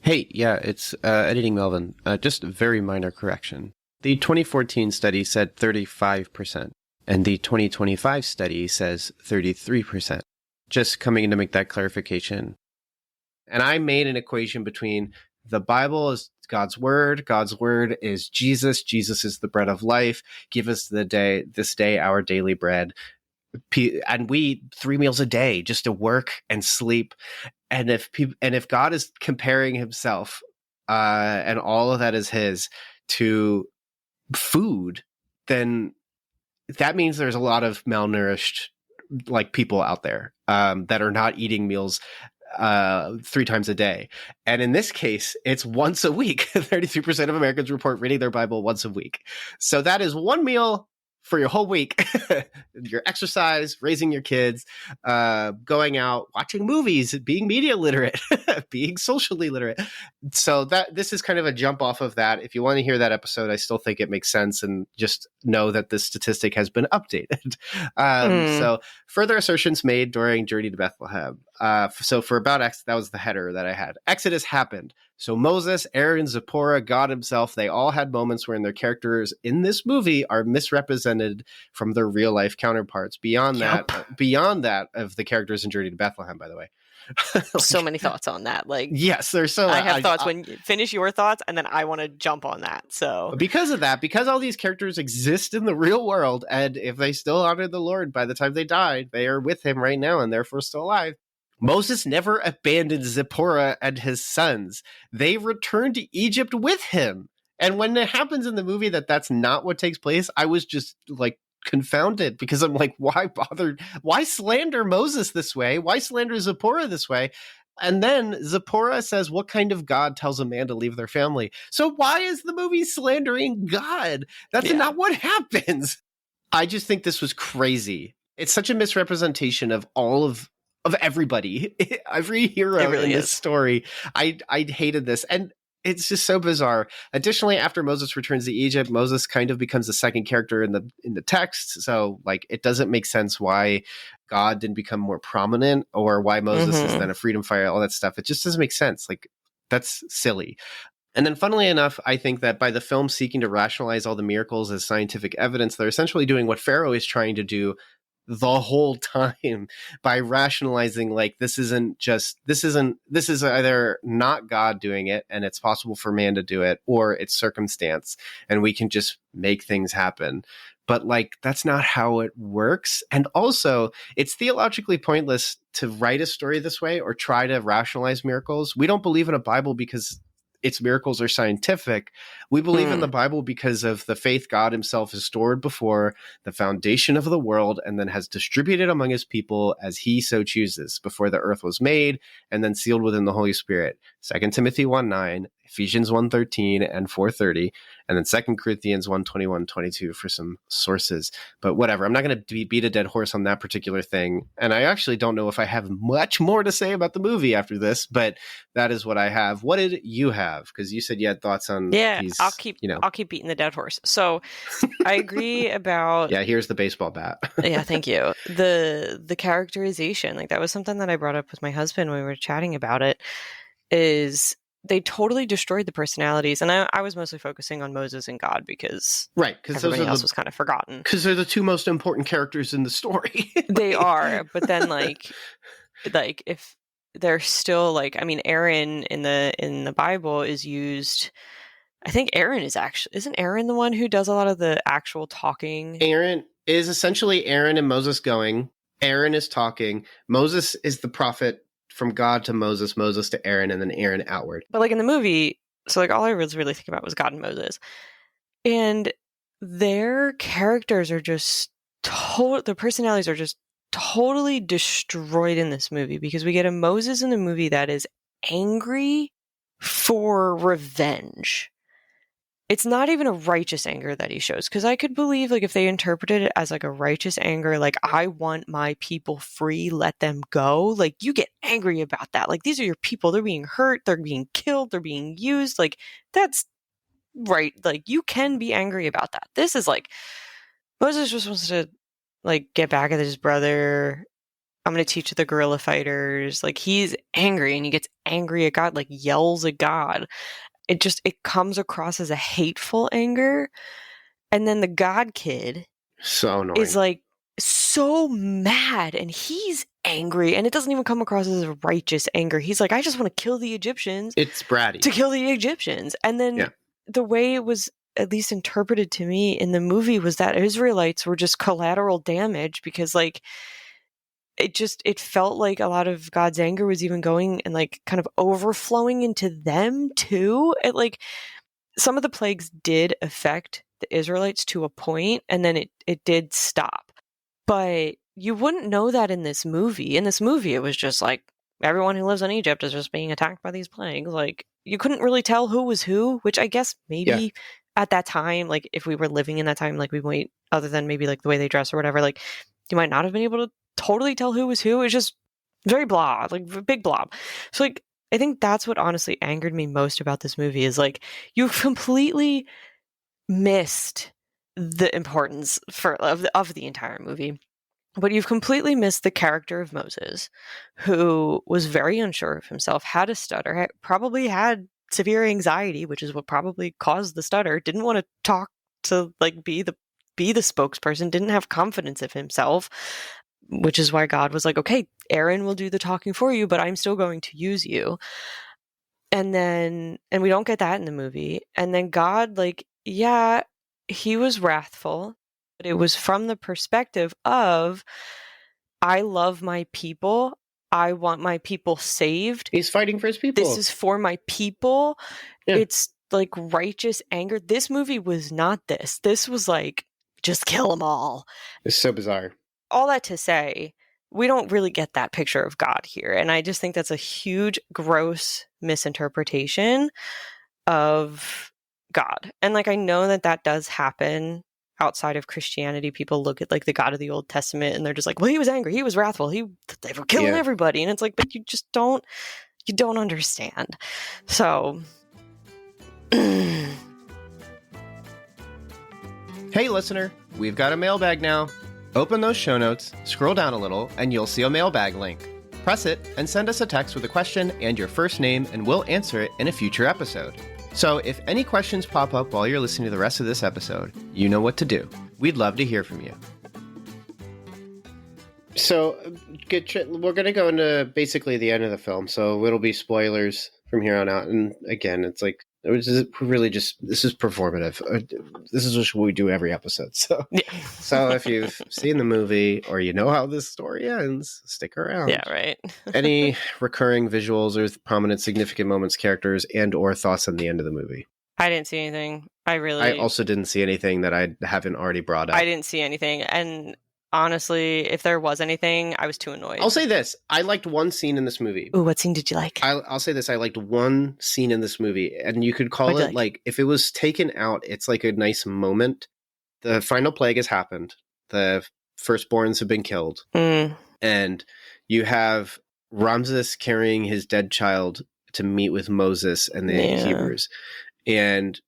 Hey, yeah, it's editing Melvin. Just a very minor correction. The 2014 study said 35%, and the 2025 study says 33%. Just coming in to make that clarification. And I made an equation between the Bible is God's word is Jesus. Jesus is the bread of life. Give us this day our daily bread. And we eat 3 meals a day just to work and sleep. And if God is comparing himself and all of that is his to food, then that means there's a lot of malnourished people out there that are not eating meals 3 times a day. And in this case, it's once a week. 33% of Americans report reading their Bible once a week. So that is 1 meal for your whole week. Your exercise, raising your kids, going out, watching movies, being media literate, being socially literate. So this is kind of a jump off of that. If you want to hear that episode, I still think it makes sense, and just know that this statistic has been updated. So further assertions made during Journey to Bethlehem. So for about that was the header that I had. Exodus happened. So Moses, Aaron, Zipporah, God himself, they all had moments wherein their characters in this movie are misrepresented from their real life counterparts. Beyond that of the characters in Journey to Bethlehem, by the way. So many thoughts on that. Yes, there's so. I have thoughts. When you finish your thoughts, and then I want to jump on that. So because of that, because all these characters exist in the real world, and if they still honor the Lord by the time they died, they are with him right now, and therefore still alive. Moses never abandoned Zipporah and his sons. They returned to Egypt with him. And when it happens in the movie that's not what takes place, I was just confounded, because I'm like, why bother? Why slander Moses this way? Why slander Zipporah this way? And then Zipporah says, what kind of God tells a man to leave their family? So why is the movie slandering God? That's not what happens. I just think this was crazy. It's such a misrepresentation of all of everybody, every hero in this story. I hated this, and it's just so bizarre. Additionally, after Moses returns to Egypt, Moses kind of becomes the second character in the text. So it doesn't make sense why God didn't become more prominent, or why Moses is then a freedom fighter, all that stuff. It just doesn't make sense. That's silly. And then funnily enough, I think that by the film seeking to rationalize all the miracles as scientific evidence, they're essentially doing what Pharaoh is trying to do the whole time, by rationalizing this is either not God doing it and it's possible for man to do it, or it's circumstance and we can just make things happen. But that's not how it works. And also, it's theologically pointless to write a story this way or try to rationalize miracles. We don't believe in a Bible because its miracles are scientific. We believe in the Bible because of the faith God himself has stored before the foundation of the world, and then has distributed among his people as he so chooses, before the earth was made, and then sealed within the Holy Spirit. 2 Timothy 1:9, Ephesians 1:13 and 4:30, and then 2 Corinthians 1:21-22 for some sources. But whatever, I'm not going to beat a dead horse on that particular thing. And I actually don't know if I have much more to say about the movie after this, but that is what I have. What did you have? Because you said you had thoughts on these. I'll keep beating the dead horse. So I agree about Yeah, here's the baseball bat. Yeah, thank you. The characterization, like that was something that I brought up with my husband when we were chatting about it, is they totally destroyed the personalities. And I was mostly focusing on Moses and God because everybody else was kind of forgotten. Because they're the two most important characters in the story. They are, but then like if they're still like, I mean, Aaron in the Bible is used. I think Aaron isn't Aaron the one who does a lot of the actual talking? Aaron is essentially Aaron and Moses going. Aaron is talking. Moses is the prophet from God to Moses, Moses to Aaron, and then Aaron outward. But like in the movie, so like all I was really thinking about was God and Moses. And their characters are just their personalities are just totally destroyed in this movie, because we get a Moses in the movie that is angry for revenge. It's not even a righteous anger that he shows, because I could believe like if they interpreted it as like a righteous anger, like I want my people free, let them go. Like you get angry about that. Like these are your people. They're being hurt. They're being killed. They're being used. Like that's right. Like you can be angry about that. This is like Moses just wants to like get back at his brother. I'm going to teach the guerrilla fighters. Like he's angry and he gets angry at God, like yells at God. It comes across as a hateful anger. And then the God kid so annoying. Is like so mad and he's angry, and it doesn't even come across as a righteous anger. He's like, I just want to kill the Egyptians. It's bratty. To kill the Egyptians. And then the way it was at least interpreted to me in the movie was that Israelites were just collateral damage, because like it felt like a lot of God's anger was even going and like kind of overflowing into them too. It like some of the plagues did affect the Israelites to a point, and then it did stop. But you wouldn't know that in this movie. In this movie, it was just like everyone who lives in Egypt is just being attacked by these plagues. Like you couldn't really tell who was who, which I guess maybe at that time, like if we were living in that time, like we might, other than maybe like the way they dress or whatever, like you might not have been able to totally tell who was who. It's just very blah, like a big blob. So like I think that's what honestly angered me most about this movie, is like you completely missed the importance of the entire movie. But you've completely missed the character of Moses, who was very unsure of himself, had a stutter, probably had severe anxiety, which is what probably caused the stutter, didn't want to talk to like be the spokesperson, didn't have confidence of himself, which is why God was like, okay, Aaron will do the talking for you, but I'm still going to use you. And we don't get that in the movie. And then God, like, yeah, he was wrathful, but it was from the perspective of, I love my people. I want my people saved. He's fighting for his people. This is for my people. Yeah. It's like righteous anger. This movie was not this. This was like, just kill them all. It's so bizarre. All that to say, we don't really get that picture of God here. And I just think that's a huge, gross misinterpretation of God. And like, I know that does happen outside of Christianity. People look at like the God of the Old Testament and they're just like, well, he was angry, he was wrathful, they were killing everybody. And it's like, but you don't understand. So hey listener, we've got a mailbag now. Open those show notes, scroll down a little, and you'll see a mailbag link. Press it and send us a text with a question and your first name, and we'll answer it in a future episode. So if any questions pop up while you're listening to the rest of this episode, you know what to do. We'd love to hear from you. So we're going to go into basically the end of the film, so it'll be spoilers from here on out. And again, it's like, this is performative. This is just what we do every episode. So, So if you've seen the movie or you know how this story ends, stick around. Yeah, right. Any recurring visuals or prominent significant moments, characters, and or thoughts on the end of the movie? I didn't see anything. I also didn't see anything that I haven't already brought up. I didn't see anything. And honestly, if there was anything, I was too annoyed. I'll say this. I liked one scene in this movie. Ooh, what scene did you like? I'll say this. I liked one scene in this movie, and you could call it like if it was taken out, it's like a nice moment. The final plague has happened. The firstborns have been killed. And you have Ramses carrying his dead child to meet with Moses and the Hebrews. And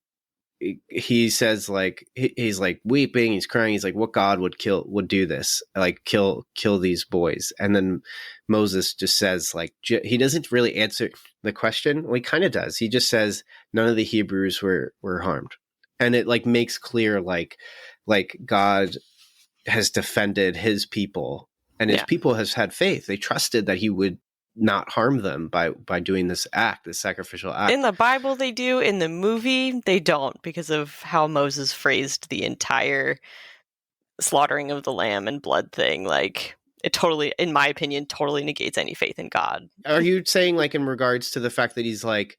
he says, like, he's like weeping, he's crying, he's like, what God would do this, like kill these boys? And then Moses just says, like, he doesn't really answer the question. Well, he kind of does. He just says none of the Hebrews were harmed, and it like makes clear like God has defended his people, and his people has had faith. They trusted that he would not harm them by doing this act, this sacrificial act. In the Bible they do, in the movie they don't, because of how Moses phrased the entire slaughtering of the lamb and blood thing. Like, it totally, in my opinion, totally negates any faith in God. Are you saying, like, in regards to the fact that he's like,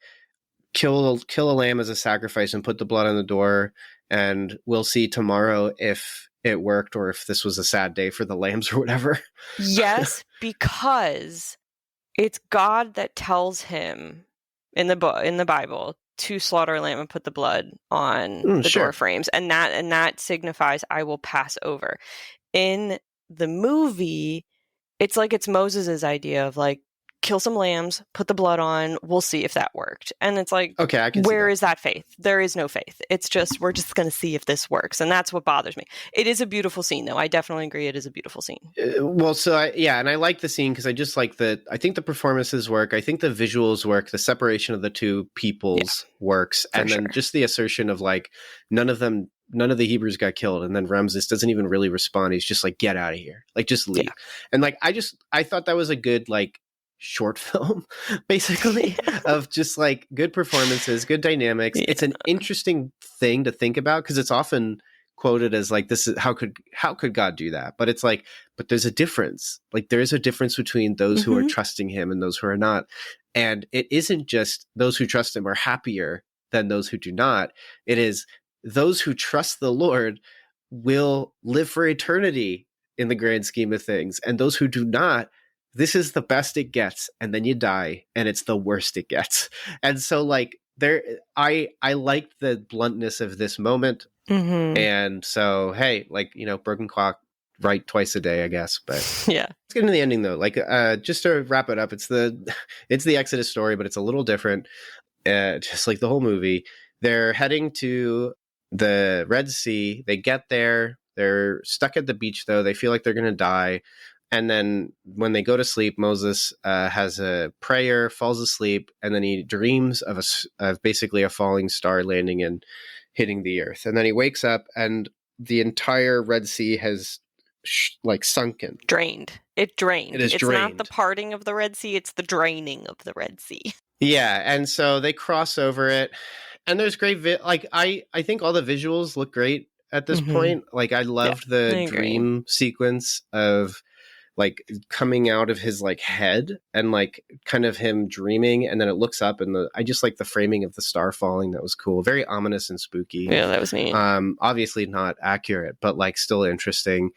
kill a lamb as a sacrifice and put the blood on the door, and we'll see tomorrow if it worked or if this was a sad day for the lambs or whatever? Yes, because it's God that tells him in the Bible to slaughter a lamb and put the blood on the door frames, and that signifies I will pass over. In the movie, it's like it's Moses's idea of like, kill some lambs, put the blood on, we'll see if that worked. And it's like, okay, I can where is that faith? There is no faith. It's just, we're just going to see if this works. And that's what bothers me. It is a beautiful scene, though. I definitely agree it is a beautiful scene. And I like the scene because I just like I think the performances work. I think the visuals work. The separation of the two peoples works. And then just the assertion of like, none of the Hebrews got killed. And then Ramses doesn't even really respond. He's just like, get out of here. Like, just leave. Yeah. And like, I thought that was a good, like, short film basically of just like good performances, good dynamics. It's an interesting thing to think about because it's often quoted as like, this is how could God do that? But it's like, but there's a difference. Like, there is a difference between those who are trusting him and those who are not. And it isn't just those who trust him are happier than those who do not. It is those who trust the Lord will live for eternity in the grand scheme of things, and those who do not, this is the best it gets, and then you die, and it's the worst it gets. And so, like, I liked the bluntness of this moment, and so, hey, like, you know, broken clock, right twice a day, I guess. But yeah, let's get into the ending though. Like, just to wrap it up, it's the Exodus story, but it's a little different. Just like the whole movie, they're heading to the Red Sea. They get there. They're stuck at the beach though. They feel like they're gonna die. And then when they go to sleep, Moses has a prayer, falls asleep, and then he dreams of basically a falling star landing and hitting the earth. And then he wakes up, and the entire Red Sea has sunken. Drained. It drained. It's not the parting of the Red Sea, it's the draining of the Red Sea. Yeah, and so they cross over it, and there's great I think all the visuals look great at this point. Like, I loved the dream sequence of like coming out of his like head and like kind of him dreaming, and then it looks up, and I just like the framing of the star falling. That was cool, very ominous and spooky. Yeah, that was neat. Obviously not accurate, but like still interesting.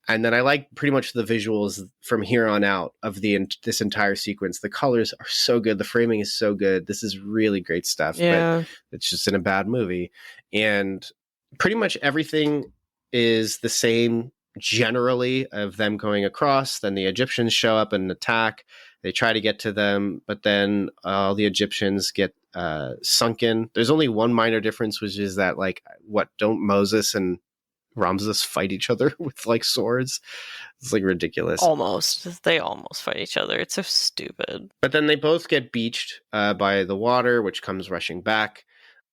And then I like pretty much the visuals from here on out of this entire sequence. The colors are so good, the framing is so good. This is really great stuff. Yeah, but it's just in a bad movie, and pretty much everything is the same. Generally, of them going across, then the Egyptians show up and attack. They try to get to them, but then all the Egyptians get sunken. There's only one minor difference, which is that don't Moses and Ramses fight each other with like swords? It's like ridiculous. They almost fight each other. It's so stupid. But then they both get beached by the water, which comes rushing back.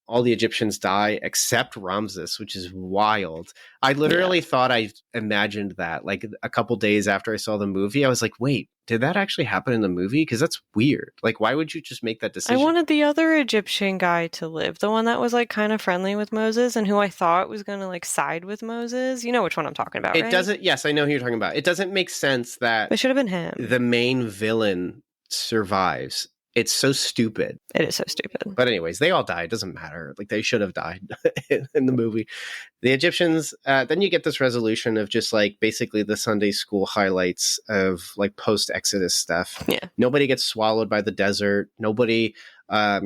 All the Egyptians die except Ramses, which is wild. I literally thought I imagined that like a couple days after I saw the movie. I was like, wait, did that actually happen in the movie? Because that's weird. Like, why would you just make that decision? I wanted the other Egyptian guy to live. The one that was like kind of friendly with Moses and who I thought was going to like side with Moses. You know which one I'm talking about, right? Yes, I know who you're talking about. It doesn't make sense that it should have been him. The main villain survives It's so stupid. It is so stupid. But anyways, they all die. It doesn't matter. Like, they should have died in the movie. The Egyptians, then you get this resolution of just like basically the Sunday school highlights of like post-Exodus stuff. Yeah. Nobody gets swallowed by the desert. Nobody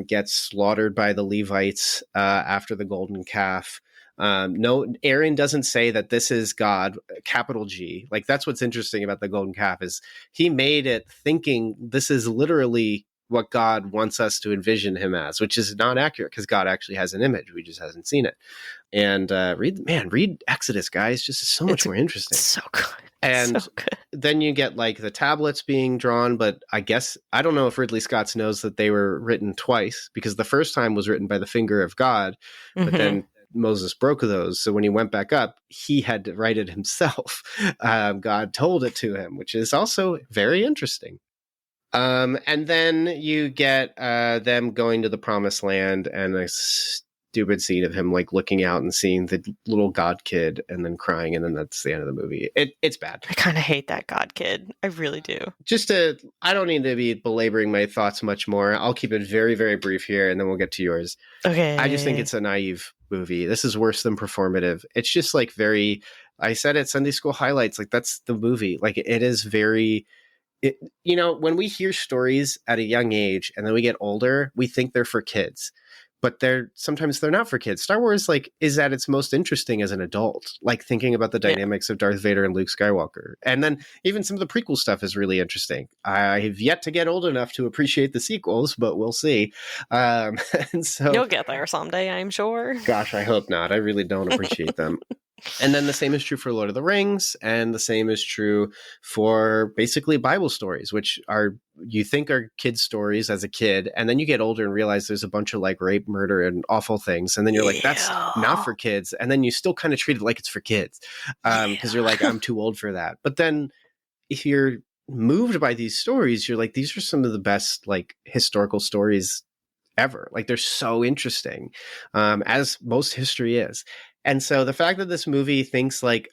gets slaughtered by the Levites after the golden calf. No, Aaron doesn't say that this is God, capital G. Like, that's what's interesting about the golden calf is he made it thinking this is literally what God wants us to envision him as, which is not accurate because God actually has an image. We just hasn't seen it. And read Exodus, guys. Just so much more interesting. So good. And so good. Then you get like the tablets being drawn, but I don't know if Ridley Scott knows that they were written twice, because the first time was written by the finger of God, but then Moses broke those. So when he went back up, he had to write it himself. God told it to him, which is also very interesting. And then you get them going to the promised land, and a stupid scene of him like looking out and seeing the little God kid and then crying, and then that's the end of the movie. It's bad. I kind of hate that God kid. I really do. I don't need to be belaboring my thoughts much more. I'll keep it very, very brief here, and then we'll get to yours. Okay. I just think it's a naive movie. This is worse than performative. It's just like I said it, Sunday school highlights. Like, that's the movie. Like, it is very... when we hear stories at a young age and then we get older, we think they're for kids, but sometimes they're not for kids. Star Wars is at its most interesting as an adult, like thinking about the dynamics of Darth Vader and Luke Skywalker. And then even some of the prequel stuff is really interesting. I've yet to get old enough to appreciate the sequels, but we'll see. And so you'll get there someday, I'm sure. Gosh, I hope not. I really don't appreciate them. And then the same is true for Lord of the Rings, and the same is true for basically Bible stories, which you think are kids' stories as a kid, and then you get older and realize there's a bunch of like rape, murder, and awful things, and then you're like, that's not for kids, and then you still kind of treat it like it's for kids, because you're like, I'm too old for that. But then if you're moved by these stories, you're like, these are some of the best like historical stories ever. Like, they're so interesting, as most history is. And so the fact that this movie thinks like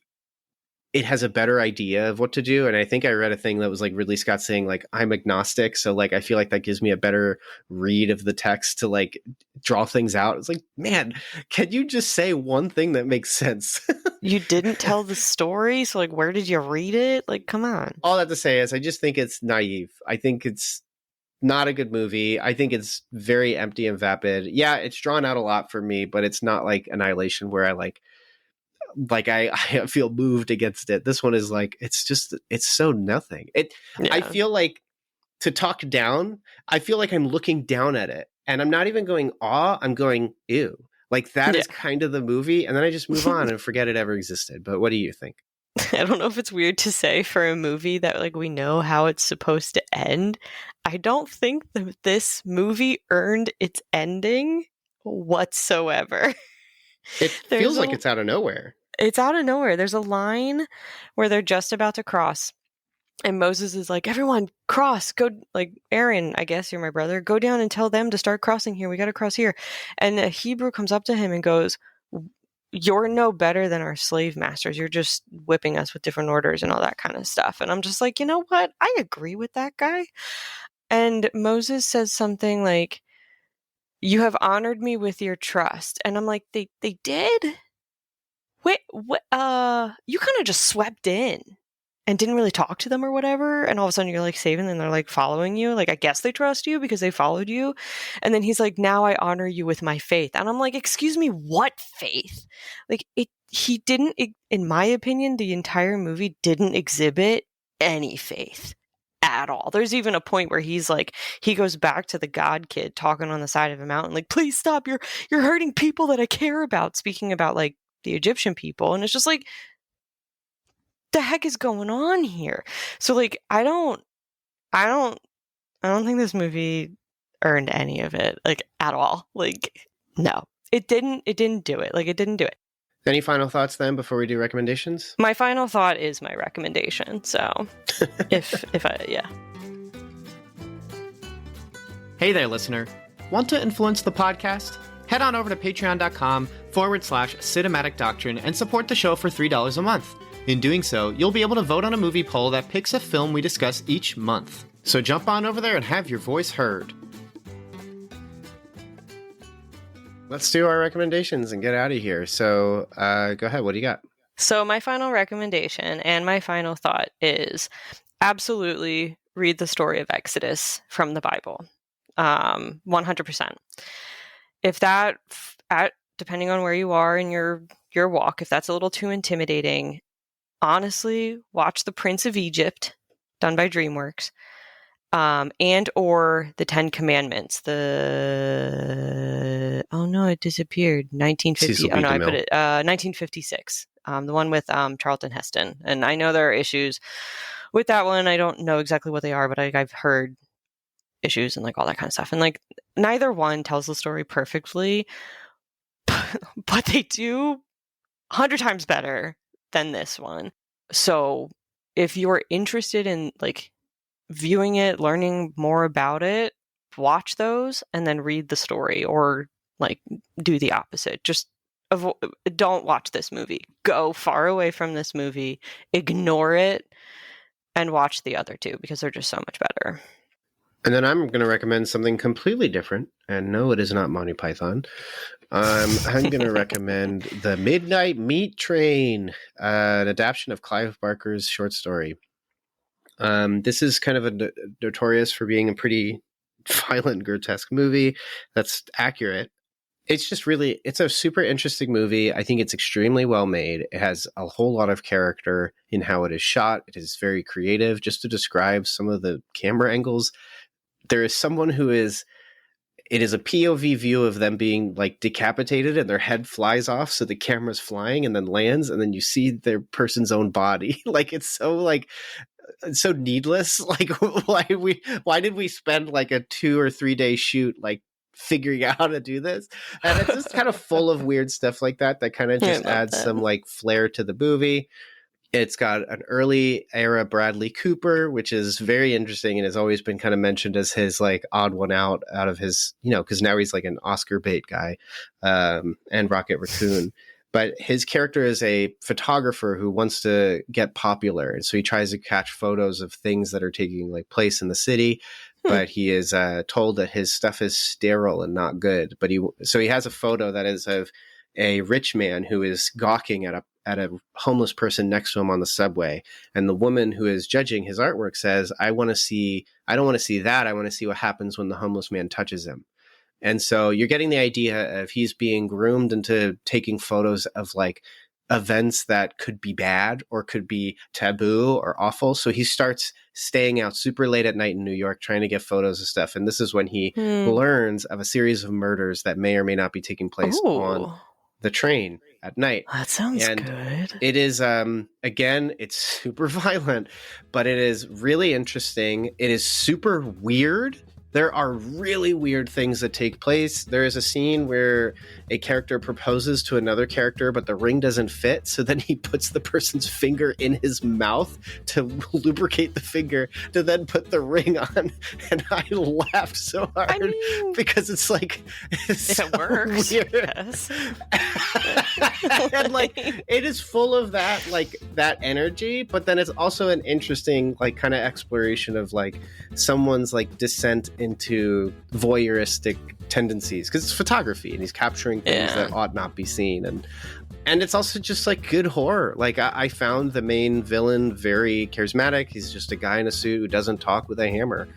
it has a better idea of what to do, and I think I read a thing that was like Ridley Scott saying like, I'm agnostic, so like I feel like that gives me a better read of the text to like draw things out. It's like, man, can you just say one thing that makes sense? You didn't tell the story, so like, where did you read it? Like, come on. All that to say is I just think it's naive. I think it's not a good movie. I think it's very empty and vapid. Yeah, it's drawn out a lot for me, but it's not like Annihilation where I I feel moved against it. This one is like, it's so nothing. I feel like, to talk down, I feel like I'm looking down at it, and I'm not even going awe, I'm going ew. Like, that is kind of the movie, and then I just move on and forget it ever existed. But what do you think? I don't know if it's weird to say for a movie that like we know how it's supposed to end. I don't think that this movie earned its ending whatsoever. It feels like it's out of nowhere. It's out of nowhere. There's a line where they're just about to cross, and Moses is like, everyone cross, go, like, Aaron, I guess you're my brother, go down and tell them to start crossing here. We got to cross here. And a Hebrew comes up to him and goes, you're no better than our slave masters. You're just whipping us with different orders and all that kind of stuff. And I'm just like, you know what? I agree with that guy. And Moses says something like, you have honored me with your trust. And I'm like, they did? Wait, what? You kind of just swept in and didn't really talk to them or whatever. And all of a sudden you're like saving them and they're like following you. Like, I guess they trust you because they followed you. And then he's like, now I honor you with my faith. And I'm like, excuse me, what faith? Like, he didn't, in my opinion, the entire movie didn't exhibit any faith at all. There's even a point where he's like, he goes back to the God kid talking on the side of a mountain, like, please stop. You're hurting people that I care about. Speaking about like the Egyptian people. And it's just like, the heck is going on here? So like, I don't think this movie earned any of it, like, at all. Like, no, it didn't do it. Like, it didn't do it. Any final thoughts then before we do recommendations? My final thought is my recommendation. So if I, yeah. Hey there, listener. Want to influence the podcast? Head on over to patreon.com/cinematic doctrine and support the show for $3 a month. In doing so, you'll be able to vote on a movie poll that picks a film we discuss each month. So jump on over there and have your voice heard. Let's do our recommendations and get out of here. So go ahead. What do you got? So my final recommendation and my final thought is absolutely read the story of Exodus from the Bible. 100%. If that, depending on where you are in your walk, if that's a little too intimidating, honestly, watch The Prince of Egypt, done by DreamWorks, and or The Ten Commandments. Oh no, it disappeared. 1950. Oh no, I put it 1956. The one with Charlton Heston. And I know there are issues with that one. I don't know exactly what they are, but I've heard issues and like all that kind of stuff. And like neither one tells the story perfectly, but they do 100 times better than this one. So if you're interested in like viewing it, learning more about it, watch those and then read the story, or like do the opposite. Just don't watch this movie. Go far away from this movie, ignore it, and watch the other two because they're just so much better. And then I'm going to recommend something completely different. And no, it is not Monty Python. I'm going to recommend The Midnight Meat Train, an adaptation of Clive Barker's short story. This is kind of notorious for being a pretty violent, grotesque movie that's accurate. It's just really, it's a super interesting movie. I think it's extremely well made. It has a whole lot of character in how it is shot. It is very creative. Just to describe some of the camera angles, there is someone who is, it is a POV view of them being like decapitated and their head flies off. So the camera's flying and then lands and then you see their person's own body. Like it's so needless. Like why did we spend like a 2 or 3 day shoot like figuring out how to do this? And it's just kind of full of weird stuff like that kind of just adds some like flair to the movie. It's got an early era Bradley Cooper, which is very interesting and has always been kind of mentioned as his like odd one out of his, because now he's like an Oscar bait guy, and Rocket Raccoon. But his character is a photographer who wants to get popular. And so he tries to catch photos of things that are taking like place in the city. But he is told that his stuff is sterile and not good. But he has a photo that is of a rich man who is gawking at a homeless person next to him on the subway. And the woman who is judging his artwork says, I don't want to see that. I want to see what happens when the homeless man touches him. And so you're getting the idea of he's being groomed into taking photos of like events that could be bad or could be taboo or awful. So he starts staying out super late at night in New York trying to get photos of stuff. And this is when he learns of a series of murders that may or may not be taking place on the train at night. That sounds good. It is, again, it's super violent, but it is really interesting. It is super weird. There are really weird things that take place. There is a scene where a character proposes to another character, but the ring doesn't fit. So then he puts the person's finger in his mouth to lubricate the finger to then put the ring on. And I laughed so hard because it's like, it's if it works, weird. Yes. And like, it is full of that, like that energy, but then it's also an interesting, like kind of exploration of like someone's like descent into voyeuristic tendencies, because it's photography and he's capturing things that ought not be seen, and it's also just like good horror. Like I found the main villain very charismatic. He's just a guy in a suit who doesn't talk with a hammer,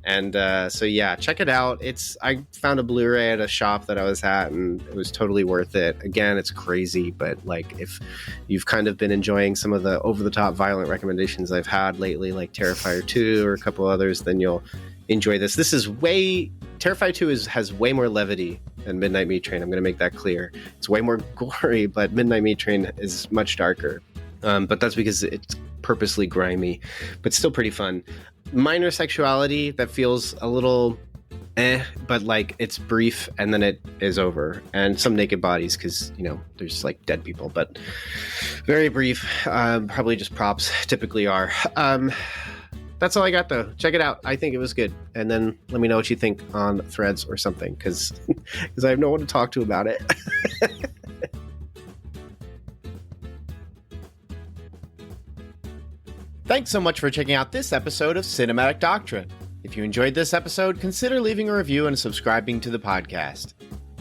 and so yeah, check it out. I found a Blu-ray at a shop that I was at, and it was totally worth it. Again, it's crazy, but like if you've kind of been enjoying some of the over-the-top violent recommendations I've had lately, like Terrifier 2 or a couple others, then you'll enjoy this. This is Terrifier 2 has way more levity than Midnight Meat Train. I'm going to make that clear. It's way more gory, but Midnight Meat Train is much darker. But that's because it's purposely grimy, but still pretty fun. Minor sexuality that feels a little but like it's brief and then it is over. And some naked bodies because, there's like dead people, but very brief. Probably just props typically are. That's all I got, though. Check it out. I think it was good. And then let me know what you think on Threads or something, because I have no one to talk to about it. Thanks so much for checking out this episode of Cinematic Doctrine. If you enjoyed this episode, consider leaving a review and subscribing to the podcast.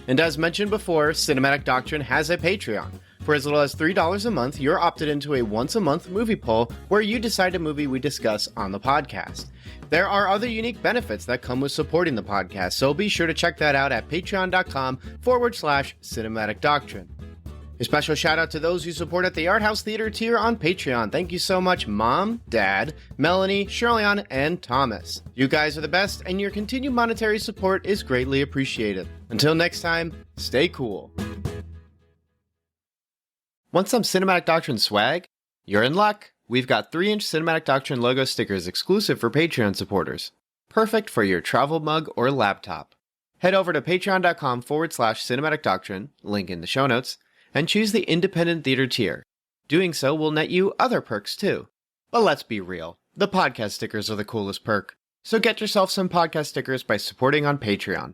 And as mentioned before, Cinematic Doctrine has a Patreon. For as little as $3 a month, you're opted into a once-a-month movie poll where you decide a movie we discuss on the podcast. There are other unique benefits that come with supporting the podcast, so be sure to check that out at patreon.com/Cinematic Doctrine. A special shout out to those who support at the Art House Theater tier on Patreon. Thank you so much, Mom, Dad, Melanie, Shirleon, and Thomas. You guys are the best, and your continued monetary support is greatly appreciated. Until next time, stay cool. Want some Cinematic Doctrine swag? You're in luck. We've got 3-inch Cinematic Doctrine logo stickers exclusive for Patreon supporters. Perfect for your travel mug or laptop. Head over to patreon.com/Cinematic Doctrine, link in the show notes, and choose the Independent Theater tier. Doing so will net you other perks too. But let's be real, the podcast stickers are the coolest perk. So get yourself some podcast stickers by supporting on Patreon.